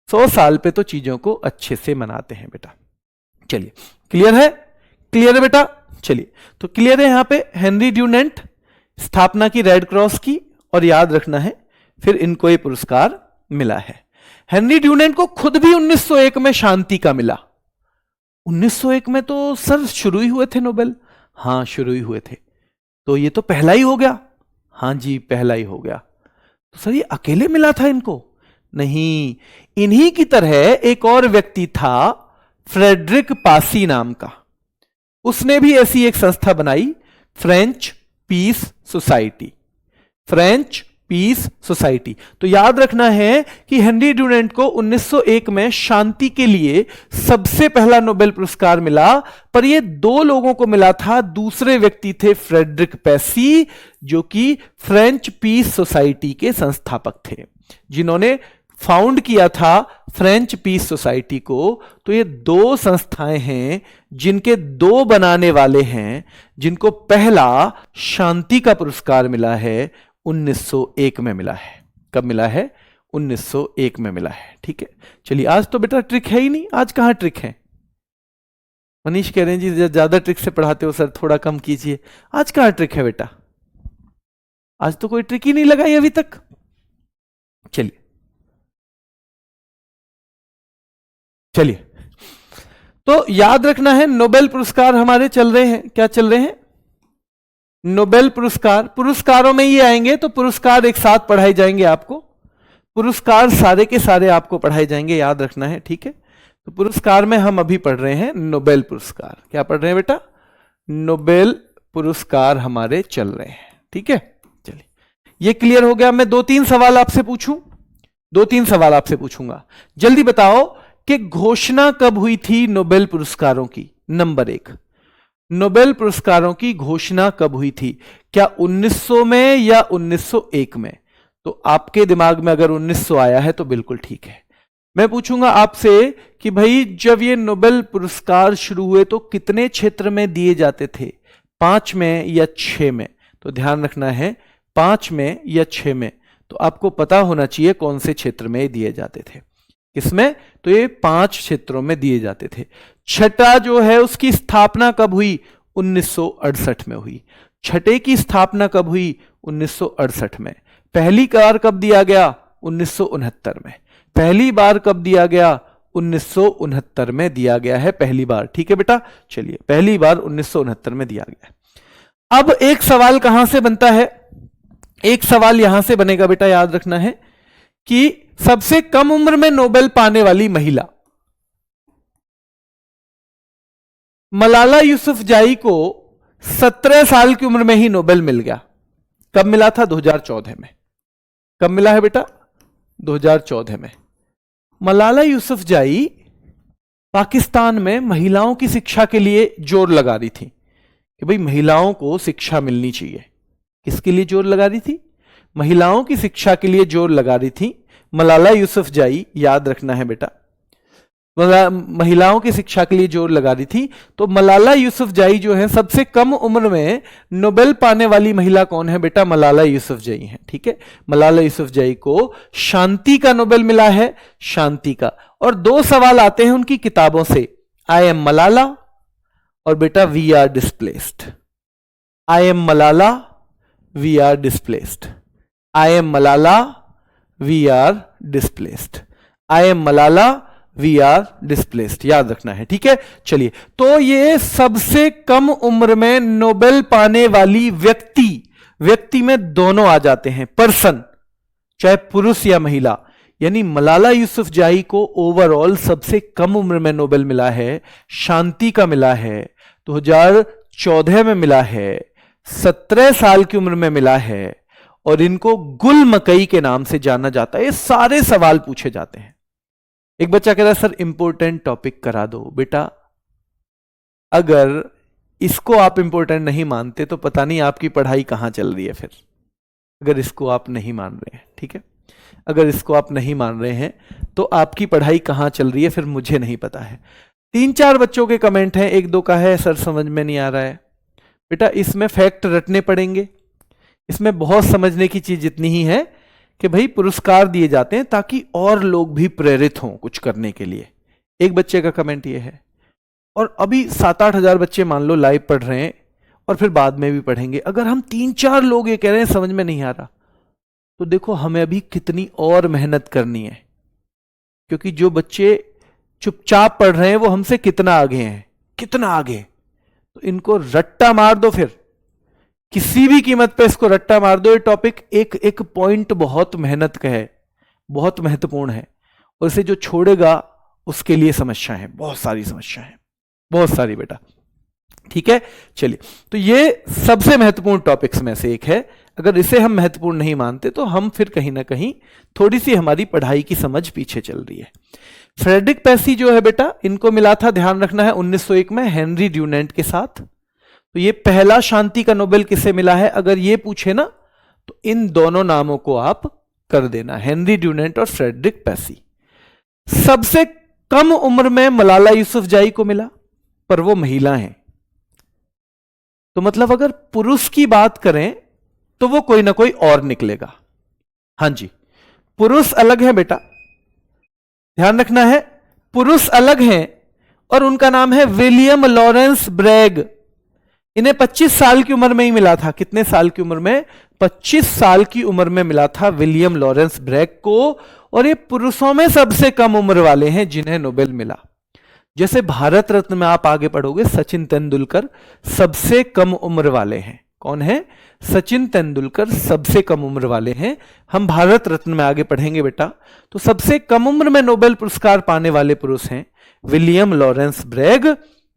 100 साल पे तो चीजों को अच्छे से मनाते हैं बेटा। चलिए, क्लियर है? क्लियर है बेटा? चलिए, तो क्लियर है यहां पे हेनरी ड्यूनेंट स्थापना की रेड क्रॉस की, और याद रखना है फिर इनको ये पुरस्कार मिला है। हेनरी ड्यूनेंट को खुद भी 1901 में शांति का मिला। 1901 में तो सर शुरू ही हुए थे नोबेल। हां, शुरू ही हुए थे, तो ये तो पहला ही हो गया। हां जी, पहला ही हो गया। तो सर ये अकेले मिला था इनको? नहीं, इन्हीं की तरह एक और व्यक्ति था फ्रेडरिक पासी नाम का, उसने भी ऐसी एक संस्था बनाई, French Peace Society. French Peace Society. तो याद रखना है कि हेनरी ड्यूनेंट को 1901 में शांति के लिए सबसे पहला नोबेल पुरस्कार मिला, पर यह 2 लोगों को मिला था। दूसरे व्यक्ति थे फ्रेडरिक पैसी, जो कि फ्रेंच पीस सोसाइटी के संस्थापक थे, जिन्होंने फाउंड किया था फ्रेंच पीस सोसाइटी को। तो ये 2 संस्थाएं हैं जिनके 2 बनाने वाले हैं, जिनको पहला शांति का पुरस्कार मिला है 1901 में मिला है। कब मिला है? 1901 में मिला है। ठीक है, चलिए, आज तो बेटा ट्रिक है ही नहीं। आज कहां ट्रिक है? मनीष कह रहे हैं जी ज्यादा ट्रिक से पढ़ाते हो सर, थोड़ा कम कीजिए। आज कहां ट्रिक है बेटा? आज तो कोई ट्रिक ही नहीं लगाई अभी तक। चलिए चलिए, तो याद रखना है नोबेल पुरस्कार हमारे चल रहे हैं। क्या चल रहे हैं? नोबेल पुरस्कार। पुरस्कारों में ये आएंगे तो पुरस्कार एक साथ पढ़ाए जाएंगे आपको, पुरस्कार सारे के सारे आपको पढ़ाए जाएंगे, याद रखना है। ठीक है, तो पुरस्कार में हम अभी पढ़ रहे हैं नोबेल पुरस्कार। क्या पढ़ रहे हैं बेटा? नोबेल पुरस्कार हमारे चल रहे हैं। ठीक है, चलिए, ये क्लियर हो गया। मैं 2-3 सवाल आपसे पूछूं, 2-3 सवाल आपसे पूछूंगा। जल्दी बताओ कि घोषणा कब हुई थी नोबेल पुरस्कारों की? नंबर 1, नोबेल पुरस्कारों की घोषणा कब हुई थी? क्या 1900 में या 1901 में? तो आपके दिमाग में अगर 1900 आया है तो बिल्कुल ठीक है। मैं पूछूंगा आपसे कि भाई जब ये नोबेल पुरस्कार शुरू हुए तो कितने क्षेत्र में दिए जाते थे? 5 में या 6 में? तो ध्यान रखना है 5 में या 6 में। तो आपको पता होना चाहिए कौन से क्षेत्र में दिए जाते थे। किसमें? तो ये 5 क्षेत्रों में दिए जाते थे। छठा जो है उसकी स्थापना कब हुई? 1968 में हुई। छठे की स्थापना कब हुई? 1968 में। पहली बार कब दिया गया? 1969 में। पहली बार कब दिया गया? 1969 में दिया गया है पहली बार। ठीक है बेटा, चलिए, पहली बार 1969 में दिया गया। अब एक सवाल कहां से बनता है? एक सवाल यहां से बनेगा बेटा, याद रखना है कि सबसे कम उम्र में नोबेल पाने वाली महिला। मलाला यूसुफजाई को 17 साल की उम्र में ही नोबेल मिल गया। कब मिला था? 2014 में। कब मिला है बेटा? 2014 में। मलाला यूसुफजाई पाकिस्तान में महिलाओं की शिक्षा के लिए जोर लगा रही थी कि भाई महिलाओं को शिक्षा मिलनी चाहिए। किसके लिए जोर लगा रही थी? महिलाओं की शिक्षा के लिए जोर लगा रही थी मलाला यूसुफजाई, याद रखना है बेटा, महिलाओं की शिक्षा के लिए जोर लगा रही थी। तो मलाला यूसुफजाई जो है सबसे कम उम्र में नोबेल पाने वाली महिला कौन है बेटा? मलाला यूसुफजाई है। ठीक है, मलाला यूसुफजाई को शांति का नोबेल मिला है, शांति का। और 2 सवाल आते हैं उनकी किताबों से, आई एम मलाला और बेटा we are displaced. I am Malala, we are displaced. I am Malala, we are displaced. I am Malala, we are displaced, याद रखना है, ठीक है। चलिए, तो ये सबसे कम उम्र में नोबेल पाने वाली व्यक्ति में दोनों आ जाते हैं, पर्सन, चाहे पुरुष या महिला। यानी मलाला यूसुफजाई को ओवरऑल सबसे कम उम्र में नोबेल मिला है, शांति का मिला है, 2014 में मिला है, 17 साल की उम्र में मिला है, और इनको गुल मकई के नाम से जाना जाता है। ये सारे सवाल पूछे जाते हैं। एक बच्चा कह रहा है सर इंपॉर्टेंट टॉपिक करा दो। बेटा, अगर इसको आप इंपॉर्टेंट नहीं मानते तो पता नहीं आपकी पढ़ाई कहां चल रही है फिर, अगर इसको आप नहीं मान रहे हैं, ठीक है। अगर इसको आप नहीं मान रहे हैं तो आपकी पढ़ाई कहां चल रही है फिर मुझे नहीं पता है। 3-4 बच्चों के कमेंट हैं, 1-2 का है सर समझ में नहीं आ रहा है। बेटा, इसमें फैक्ट रटने पड़ेंगे। इसमें बहुत समझने की चीज इतनी ही है कि भाई पुरस्कार दिए जाते हैं ताकि और लोग भी प्रेरित हों कुछ करने के लिए। एक बच्चे का कमेंट ये है, और अभी 7-8 हजार बच्चे मान लो लाइव पढ़ रहे हैं और फिर बाद में भी पढ़ेंगे। अगर हम 3-4 लोग ये कह रहे हैं समझ में नहीं आ रहा, तो देखो हमें अभी कितनी और मेहनत करनी है, क्योंकि जो बच्चे चुपचाप पढ़ रहे हैं वो हमसे कितना आगे हैं, कितना आगे। तो इनको रट्टा मार दो, फिर किसी भी कीमत पे इसको रट्टा मार दो। ये टॉपिक एक एक पॉइंट बहुत मेहनत का है, बहुत महत्वपूर्ण है, और इसे जो छोड़ेगा उसके लिए समस्या है, बहुत सारी समस्या है, बहुत सारी बेटा, ठीक है। चलिए, तो ये सबसे महत्वपूर्ण टॉपिक्स में से एक है। अगर इसे हम महत्वपूर्ण नहीं मानते तो हम फिर कहीं ना कहीं थोड़ी सी हमारी पढ़ाई की समझ पीछे चल रही है। फ्रेडरिक पेसी जो है बेटा, इनको मिला था, ध्यान रखना है, 1901 में हेनरी ड्यूनेंट के साथ। तो ये पहला शांति का नोबेल किसे मिला है, अगर ये पूछे ना तो इन दोनों नामों को आप कर देना, हेनरी ड्यूनेंट और फ्रेडरिक पेसी। सबसे कम उम्र में मलाला यूसुफजाई को मिला, पर वो महिला हैं। तो मतलब अगर पुरुष की बात करें तो वो कोई ना कोई और निकलेगा। हां जी, पुरुष अलग है बेटा, ध्यान रखना है, पुरुष अलग हैं, और उनका नाम है विलियम लॉरेंस ब्रैग। इन्हें 25 साल की उम्र में ही मिला था। कितने साल की उम्र में? 25 साल की उम्र में मिला था विलियम लॉरेंस ब्रैग को। और ये पुरुषों में सबसे कम उम्र वाले हैं जिन्हें नोबेल मिला। जैसे भारत रत्न में आप आगे पढ़ोगे, सचिन तेंदुलकर सबसे कम उम्र वाले हैं। कौन है? सचिन तेंदुलकर सबसे कम उम्र वाले हैं। हम भारत रत्न में आगे पढ़ेंगे बेटा। तो सबसे कम उम्र में नोबेल पुरस्कार पाने वाले पुरुष हैं विलियम लॉरेंस ब्रैग,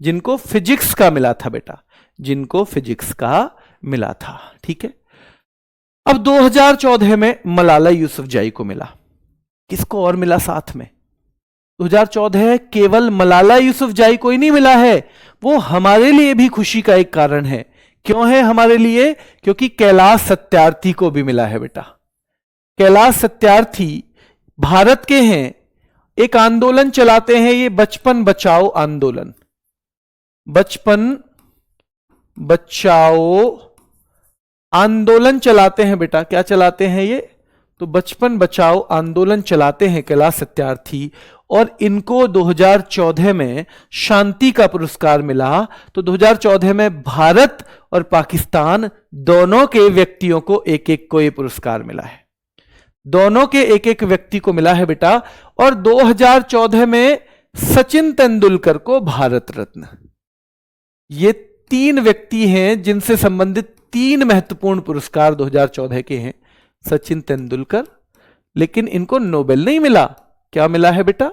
जिनको फिजिक्स का मिला था बेटा, जिनको फिजिक्स का मिला था। ठीक है। अब 2014 में मलाला यूसुफजाई को मिला। किसको और मिला साथ में? 2014 केवल मलाला यूसुफजाई को ही नहीं मिला है, वो हमारे लिए भी खुशी का एक कारण है। क्यों है हमारे लिए? क्योंकि कैलाश सत्यार्थी को भी मिला है बेटा। कैलाश सत्यार्थी भारत के हैं, एक आंदोलन चलाते हैं, ये बचपन बचाओ आंदोलन। बचपन बचाओ आंदोलन चलाते हैं बेटा। क्या चलाते हैं ये? तो बचपन बचाओ आंदोलन चलाते हैं कैलाश सत्यार्थी। और इनको 2014 में शांति का पुरस्कार मिला। तो 2014 में भारत और पाकिस्तान दोनों के व्यक्तियों को एक एक को ये पुरस्कार मिला है। दोनों के एक एक व्यक्ति को मिला है बेटा। और 2014 में सचिन तेंदुलकर को भारत रत्न। ये 3 व्यक्ति हैं जिनसे संबंधित 3 महत्वपूर्ण पुरस्कार 2014 के हैं। सचिन तेंदुलकर, लेकिन इनको नोबेल नहीं मिला। क्या मिला है बेटा?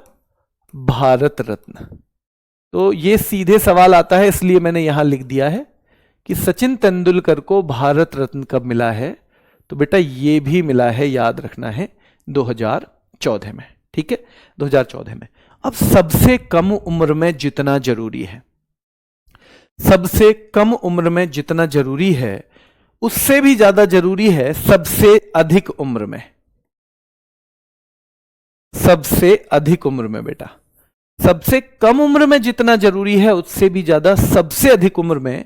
भारत रत्न। तो ये सीधे सवाल आता है, इसलिए मैंने यहां लिख दिया है कि सचिन तेंदुलकर को भारत रत्न कब मिला है। तो बेटा ये भी मिला है, याद रखना है, 2014 में। ठीक है, 2014 में। अब सबसे कम उम्र में जितना जरूरी है, सबसे कम उम्र में जितना जरूरी है उससे भी ज्यादा जरूरी है सबसे अधिक उम्र में। सबसे अधिक उम्र में बेटा, सबसे कम उम्र में जितना जरूरी है उससे भी ज्यादा सबसे अधिक उम्र में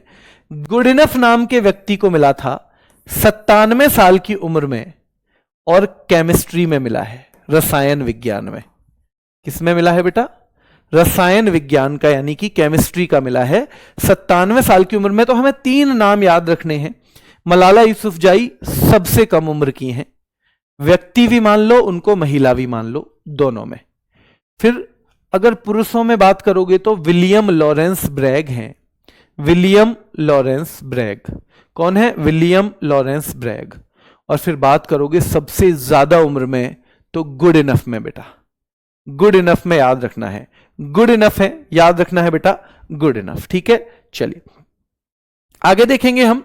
गुड इनफ नाम के व्यक्ति को मिला था 97 साल की उम्र में। और केमिस्ट्री में मिला है, रसायन विज्ञान में। किसमें मिला है बेटा? रसायन विज्ञान का, यानी कि केमिस्ट्री का मिला है 97 साल की उम्र में। तो हमें 3 नाम याद रखने हैं। मलाला यूसुफजाई सबसे कम उम्र की हैं, व्यक्ति भी मान लो, उनको महिला भी मान लो, दोनों में। फिर अगर पुरुषों में बात करोगे तो विलियम लॉरेंस ब्रैग हैं। विलियम लॉरेंस ब्रैग कौन है? William Lawrence Bragg. और फिर बात करोगे सबसे ज्यादा उम्र में तो गुड इनफ में बेटा, गुड इनफ में याद रखना है, गुड इनफ है, याद रखना है बेटा, गुड इनफ। ठीक है, चलिए आगे देखेंगे हम।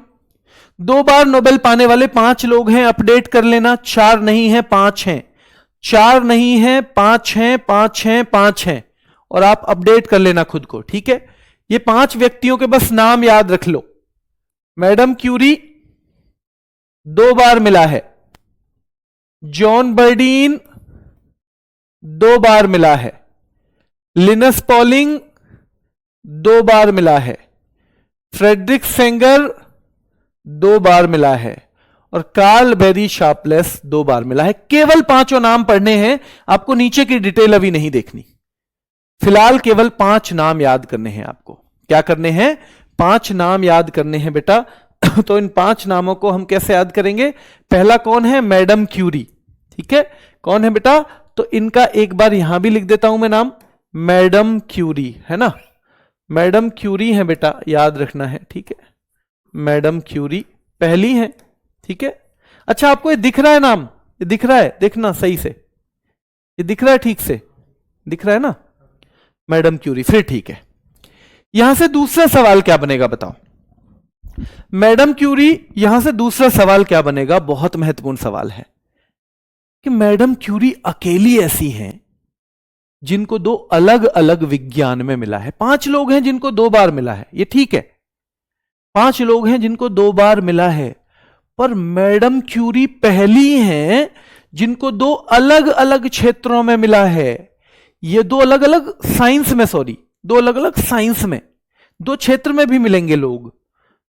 2 बार नोबेल पाने वाले 5 लोग हैं, अपडेट कर लेना। 4 नहीं है, 5 हैं। 4 नहीं है, 5 हैं, 5 हैं, 5 हैं, और आप अपडेट कर लेना खुद को। ठीक है, ये 5 व्यक्तियों के बस नाम याद रख लो। मैडम क्यूरी 2 बार मिला है, जॉन बर्डीन 2 बार मिला है, लिनस पॉलिंग 2 बार मिला है, फ्रेडरिक सेंगर 2 बार मिला है, और कार्ल बेरी शार्पलेस 2 बार मिला है। केवल 5 नाम पढ़ने हैं आपको, नीचे की डिटेल अभी नहीं देखनी। फिलहाल केवल 5 नाम याद करने हैं आपको। क्या करने हैं? 5 नाम याद करने हैं बेटा। तो इन 5 नामों को हम कैसे याद करेंगे? पहला कौन है? Madam Curie. ठीक है, कौन है बेटा? तो इनका एक बार यहां भी लिख देता हूं मैं नाम, मैडम क्यूरी, है ना? मैडम क्यूरी है बेटा, याद रखना है। ठीक है, मैडम क्यूरी पहली है। ठीक है, अच्छा आपको ये दिख रहा है नाम? ये दिख रहा है? देखना सही से, ये दिख रहा है? ठीक से दिख रहा है ना? Madam Curie. फिर ठीक है, यहां से दूसरा सवाल क्या बनेगा बताओ? मैडम क्यूरी, यहां से दूसरा सवाल क्या बनेगा? बहुत महत्वपूर्ण सवाल है कि मैडम क्यूरी अकेली ऐसी हैं जिनको 2 अलग अलग विज्ञान में मिला है। 5 लोग हैं जिनको 2 बार मिला है, ये ठीक है। 5 लोग हैं जिनको 2 बार मिला है, पर मैडम क्यूरी पहली हैं जिनको 2 अलग अलग क्षेत्रों में मिला है। ये 2 अलग अलग साइंस में, सॉरी 2 अलग अलग साइंस में, 2 क्षेत्र में भी मिलेंगे लोग,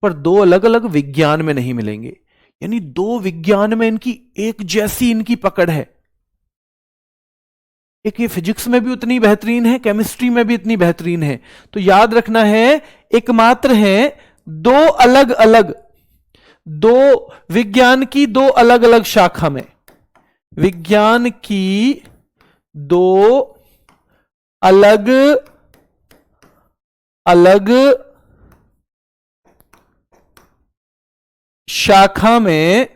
पर 2 अलग अलग विज्ञान में नहीं मिलेंगे। यानी 2 विज्ञान में इनकी एक जैसी इनकी पकड़ है। एक ये फिजिक्स में भी उतनी बेहतरीन है, केमिस्ट्री में भी इतनी बेहतरीन है। तो याद रखना है, एकमात्र है 2 अलग अलग, 2 विज्ञान की 2 अलग अलग शाखा में, विज्ञान की 2 अलग अलग शाखा में,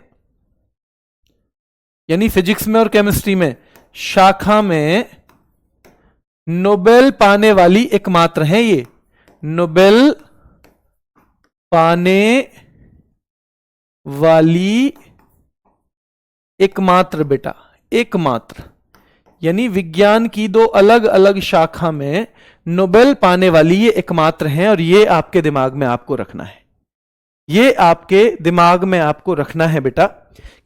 यानी फिजिक्स में और केमिस्ट्री में शाखा में नोबेल पाने वाली एकमात्र है। ये नोबेल पाने वाली एकमात्र बेटा, एकमात्र, यानी विज्ञान की 2 अलग अलग शाखा में नोबेल पाने वाली ये एकमात्र हैं। और ये आपके दिमाग में आपको रखना है, ये आपके दिमाग में आपको रखना है बेटा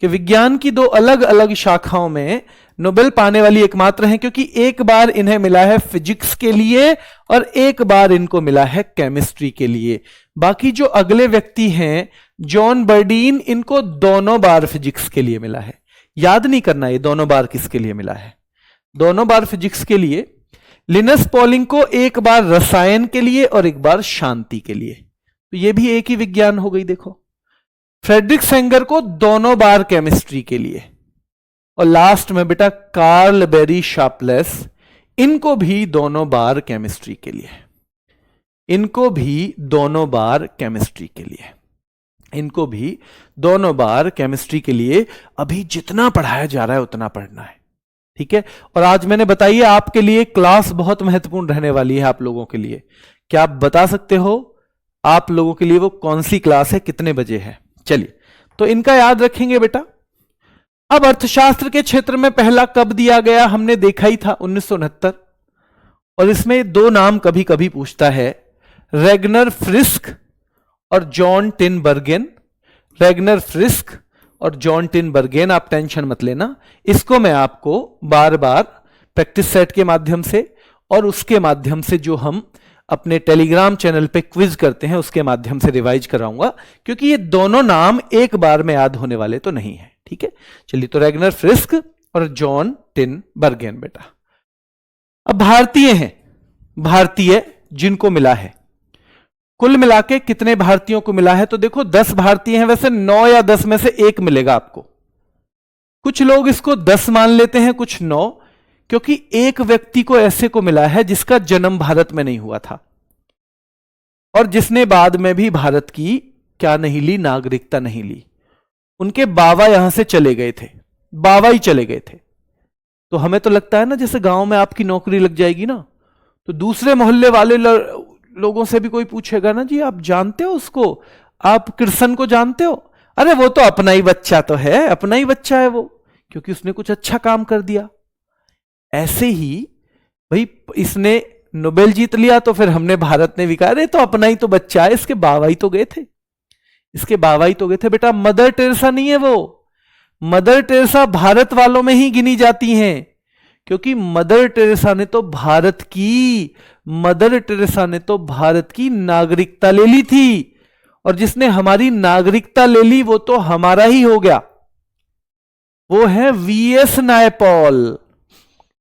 कि विज्ञान की 2 अलग अलग शाखाओं में नोबेल पाने वाली एकमात्र हैं, क्योंकि एक बार इन्हें मिला है फिजिक्स के लिए और एक बार इनको मिला है केमिस्ट्री के लिए। बाकी जो अगले व्यक्ति हैं, जॉन बर्डीन, इनको दोनों बार फिजिक्स के लिए मिला है। याद नहीं करना ये दोनों बार किसके लिए मिला है, दोनों बार फिजिक्स के लिए। लिनस पॉलिंग को एक बार रसायन के लिए और एक बार शांति के लिए, तो ये भी एक ही विज्ञान हो गई। देखो, फ्रेडरिक सेंगर को दोनों बार केमिस्ट्री के लिए, और लास्ट में बेटा कार्ल बेरी शार्पलेस, इनको भी दोनों बार केमिस्ट्री के लिए, इनको भी दोनों बार केमिस्ट्री के लिए, इनको भी दोनों बार केमिस्ट्री के लिए। अभी जितना पढ़ाया जा रहा है उतना पढ़ना है, ठीक है। और आज मैंने बताइए आपके लिए क्लास बहुत महत्वपूर्ण रहने वाली है आप लोगों के लिए। क्या आप बता सकते हो आप लोगों के लिए वो कौन सी क्लास है, कितने बजे है? चलिए, तो इनका याद रखेंगे बेटा। अब अर्थशास्त्र के क्षेत्र में पहला कब दिया गया हमने देखा ही था, 1969। और इसमें 2 नाम कभी कभी पूछता है, रेगनर फ्रिस्क और जॉन टिनबर्गेन। रेगनर फ्रिस्क और जॉन टिनबर्गेन, आप टेंशन मत लेना, इसको मैं आपको बार बार प्रैक्टिस सेट के माध्यम से और उसके माध्यम से जो हम अपने टेलीग्राम चैनल पे क्विज करते हैं उसके माध्यम से रिवाइज कराऊंगा, क्योंकि ये दोनों नाम एक बार में याद होने वाले तो नहीं है, ठीक है। चलिए, तो रेगनर फ्रिस्क और जॉन टिनबर्गेन बेटा। अब भारतीय हैं, भारतीय जिनको मिला है, कुल मिला के कितने भारतीयों को मिला है? तो देखो 10 भारतीय हैं, वैसे 9 या 10 में से 1 मिलेगा आपको, कुछ लोग इसको 10 मान लेते हैं, कुछ 9, क्योंकि एक व्यक्ति को ऐसे को मिला है जिसका जन्म भारत में नहीं हुआ था और जिसने बाद में भी भारत की क्या नहीं ली, नागरिकता नहीं ली। उनके बाबा यहां से चले गए थे, बाबा ही चले गए थे। तो हमें तो लगता है ना जैसे गांव में आपकी नौकरी लग जाएगी ना, तो दूसरे मोहल्ले वाले लोगों से भी कोई पूछेगा ना, जी आप जानते हो उसको, आप कृष्ण को जानते हो? अरे वो तो अपना ही बच्चा तो है, अपना ही बच्चा है वो, क्योंकि उसने कुछ अच्छा काम कर दिया। ऐसे ही भाई इसने नोबेल जीत लिया तो फिर हमने भारत ने विका, अरे तो अपना ही तो बच्चा है, इसके बाबा ही तो गए थे, इसके बाबा ही तो गए थे। बेटा मदर टेरेसा नहीं है वो, मदर टेरेसा भारत वालों में ही गिनी जाती हैं, क्योंकि मदर टेरेसा ने तो भारत की नागरिकता ले ली थी, और जिसने हमारी नागरिकता ले ली वो तो हमारा ही हो गया। वो है वीएस नायपॉल,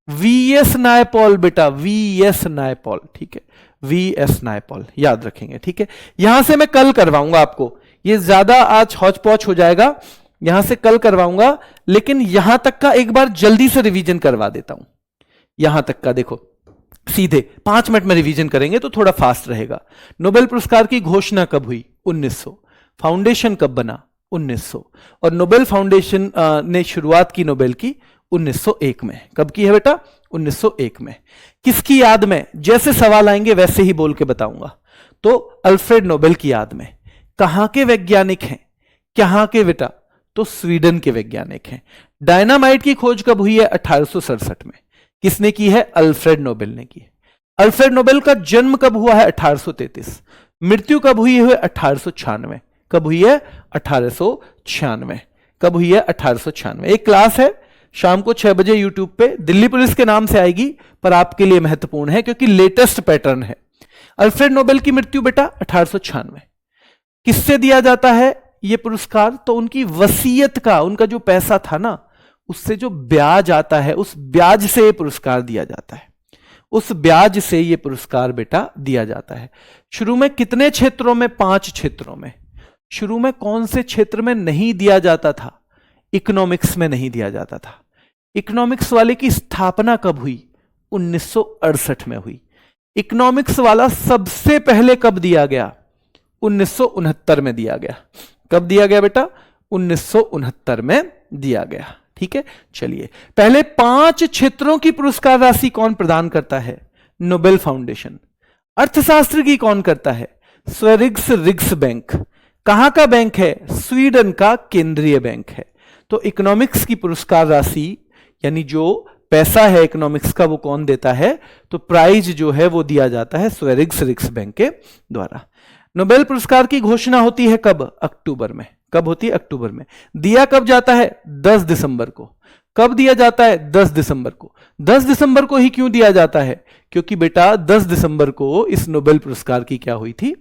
वीएस नायपॉल बेटा, वीएस नायपॉल, ठीक है, वीएस नायपॉल याद रखेंगे, ठीक है। यहां से मैं कल करवाऊंगा आपको, ये ज्यादा आज हौच पौच हो जाएगा, यहां से कल करवाऊंगा, लेकिन यहां तक का एक बार जल्दी से रिवीजन करवा देता हूं। यहां तक का देखो, सीधे 5 मिनट में रिवीजन करेंगे तो थोड़ा फास्ट रहेगा। नोबेल पुरस्कार की घोषणा कब हुई? 1900। फाउंडेशन कब बना? 1900। और नोबेल फाउंडेशन ने शुरुआत की नोबेल की 1901 में। कब की है बेटा? 1901 में। किसकी याद में? जैसे सवाल आएंगे वैसे ही बोल के बताऊंगा। तो अल्फ्रेड नोबेल की याद में। कहां के वैज्ञानिक हैं? कहां के बेटा? तो स्वीडन के वैज्ञानिक हैं। डायनामाइट की खोज कब हुई है? 1867 में। किसने की है? अल्फ्रेड नोबेल ने की है। अल्फ्रेड नोबेल का जन्म कब हुआ है? 1833। मृत्यु कब हुई है? 1896। कब हुई है? 1896। कब हुई है? 1896। एक क्लास है शाम को 6 बजे यूट्यूब पे, दिल्ली पुलिस के नाम से आएगी, पर आपके लिए महत्वपूर्ण है क्योंकि लेटेस्ट पैटर्न है। अल्फ्रेड नोबेल की मृत्यु बेटा 1896। किससे दिया जाता है यह पुरस्कार? तो उनकी वसीयत का, उनका जो पैसा था ना, उससे जो ब्याज आता है, उस ब्याज से यह पुरस्कार दिया जाता है। उस ब्याज से यह पुरस्कार बेटा दिया जाता है। शुरू में कितने क्षेत्रों में? 5 क्षेत्रों में। शुरू में कौन से क्षेत्र में नहीं दिया जाता था? इकोनॉमिक्स में नहीं दिया जाता था। इकोनॉमिक्स वाले की स्थापना कब हुई? 1968 में हुई। इकोनॉमिक्स वाला सबसे पहले कब दिया गया? 1969 में दिया गया। कब दिया गया बेटा? 1969 में दिया गया। ठीक है, चलिए पहले 5 क्षेत्रों की पुरस्कार राशि कौन प्रदान करता है? Nobel foundation. अर्थशास्त्र की कौन करता है? स्वेरिग्स रिग्स बैंक। कहां का बैंक है? स्वीडन का केंद्रीय बैंक है। तो इकोनॉमिक्स की पुरस्कार राशि यानी जो पैसा है इकोनॉमिक्स का, वो कौन देता है? तो प्राइज जो है वो दिया जाता है स्वेरिग्स रिग्स बैंक के द्वारा। नोबेल पुरस्कार की घोषणा होती है कब? अक्टूबर में। कब होती है? अक्टूबर में। दिया कब जाता है? 10 दिसंबर को। कब दिया जाता है? 10 दिसंबर को। 10 दिसंबर को ही क्यों दिया जाता है? क्योंकि बेटा 10 दिसंबर को इस नोबेल पुरस्कार की क्या हुई थी?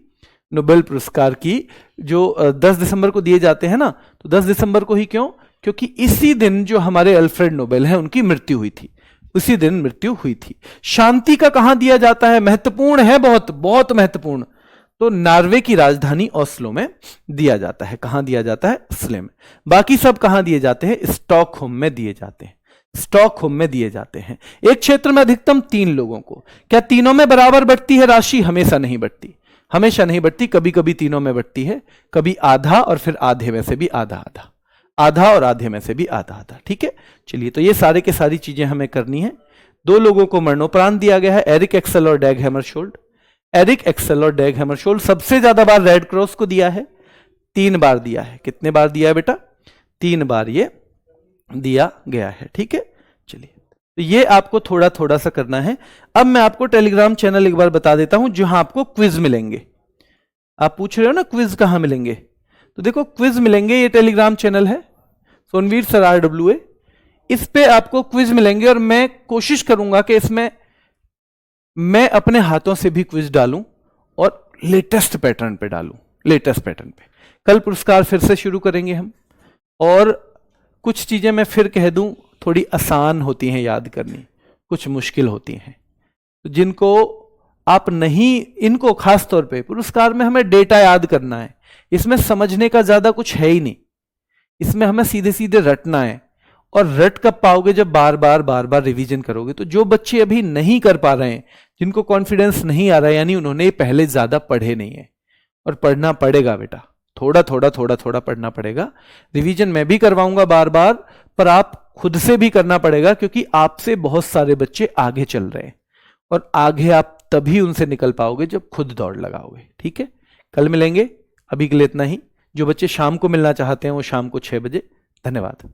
नोबेल पुरस्कार की जो 10 दिसंबर को दिए जाते हैं ना, तो 10 दिसंबर को ही क्यों? क्योंकि इसी दिन जो हमारे अल्फ्रेड नोबेल हैं उनकी मृत्यु हुई थी, उसी दिन मृत्यु हुई थी। शांति का कहां दिया जाता है? महत्वपूर्ण है, बहुत बहुत महत्वपूर्ण। तो नॉर्वे की राजधानी ओस्लो में दिया जाता है। कहां दिया जाता है? ओस्लो में। बाकी सब कहां दिए जाते हैं? स्टॉकहोम में दिए जाते हैं। स्टॉकहोम में दिए जाते हैं। एक क्षेत्र में अधिकतम 3 लोगों को। क्या तीनों में बराबर बढ़ती है राशि? हमेशा नहीं बढ़ती, हमेशा नहीं बढ़ती। कभी कभी तीनों में बढ़ती है, कभी आधा और फिर आधे में से भी आधा आधा, आधा और आधे में से भी आधा आधा। ठीक है, चलिए तो ये सारे के सारी चीजें हमें करनी है। 2 लोगों को मरणोपरांत दिया गया है, एरिक एक्सेल और डैग हैमरशोल्ड। एरिक एक्सेल और डैग हैमरशोल्ड सबसे ज्यादा बार रेड क्रॉस को दिया है, 3 बार दिया है। कितने बार दिया है बेटा? 3 बार ये दिया गया है। ठीक है, चलिए तो ये आपको थोड़ा थोड़ा सा करना है। अब मैं आपको टेलीग्राम चैनल एक बार बता देता हूं जहां आपको क्विज मिलेंगे। आप पूछ रहे हो ना क्विज कहां मिलेंगे, तो देखो क्विज मिलेंगे। ये टेलीग्राम चैनल है सोनवीर सर RWA, इस पे आपको क्विज मिलेंगे और मैं कोशिश करूंगा कि इसमें मैं अपने हाथों से भी क्विज डालूं और लेटेस्ट पैटर्न पे डालूं, लेटेस्ट पैटर्न पे। कल पुरस्कार फिर से शुरू करेंगे हम, और कुछ चीजें मैं फिर कह दूं थोड़ी आसान होती हैं याद करनी, कुछ मुश्किल होती हैं। तो जिनको आप नहीं, इनको खास तौर पे पुरस्कार में हमें डेटा याद करना है, इसमें समझने का ज्यादा कुछ है ही नहीं, इसमें हमें सीधे सीधे रटना है और रट कब पाओगे? जब बार बार रिवीजन करोगे। तो जो बच्चे अभी नहीं कर पा रहे हैं, जिनको कॉन्फिडेंस नहीं आ रहा है, यानी उन्होंने पहले ज्यादा पढ़े नहीं है, और पढ़ना पड़ेगा बेटा, थोड़ा थोड़ा पढ़ना पड़ेगा। रिवीजन मैं भी करवाऊंगा बार बार, पर आप खुद से भी करना पड़ेगा, क्योंकि आपसे बहुत सारे बच्चे आगे चल रहे हैं, और आगे आप तभी उनसे निकल पाओगे जब खुद दौड़ लगाओगे। ठीक है, कल मिलेंगे, अभी के लिए इतना ही। जो बच्चे शाम को मिलना चाहते हैं वो शाम को 6 बजे। धन्यवाद।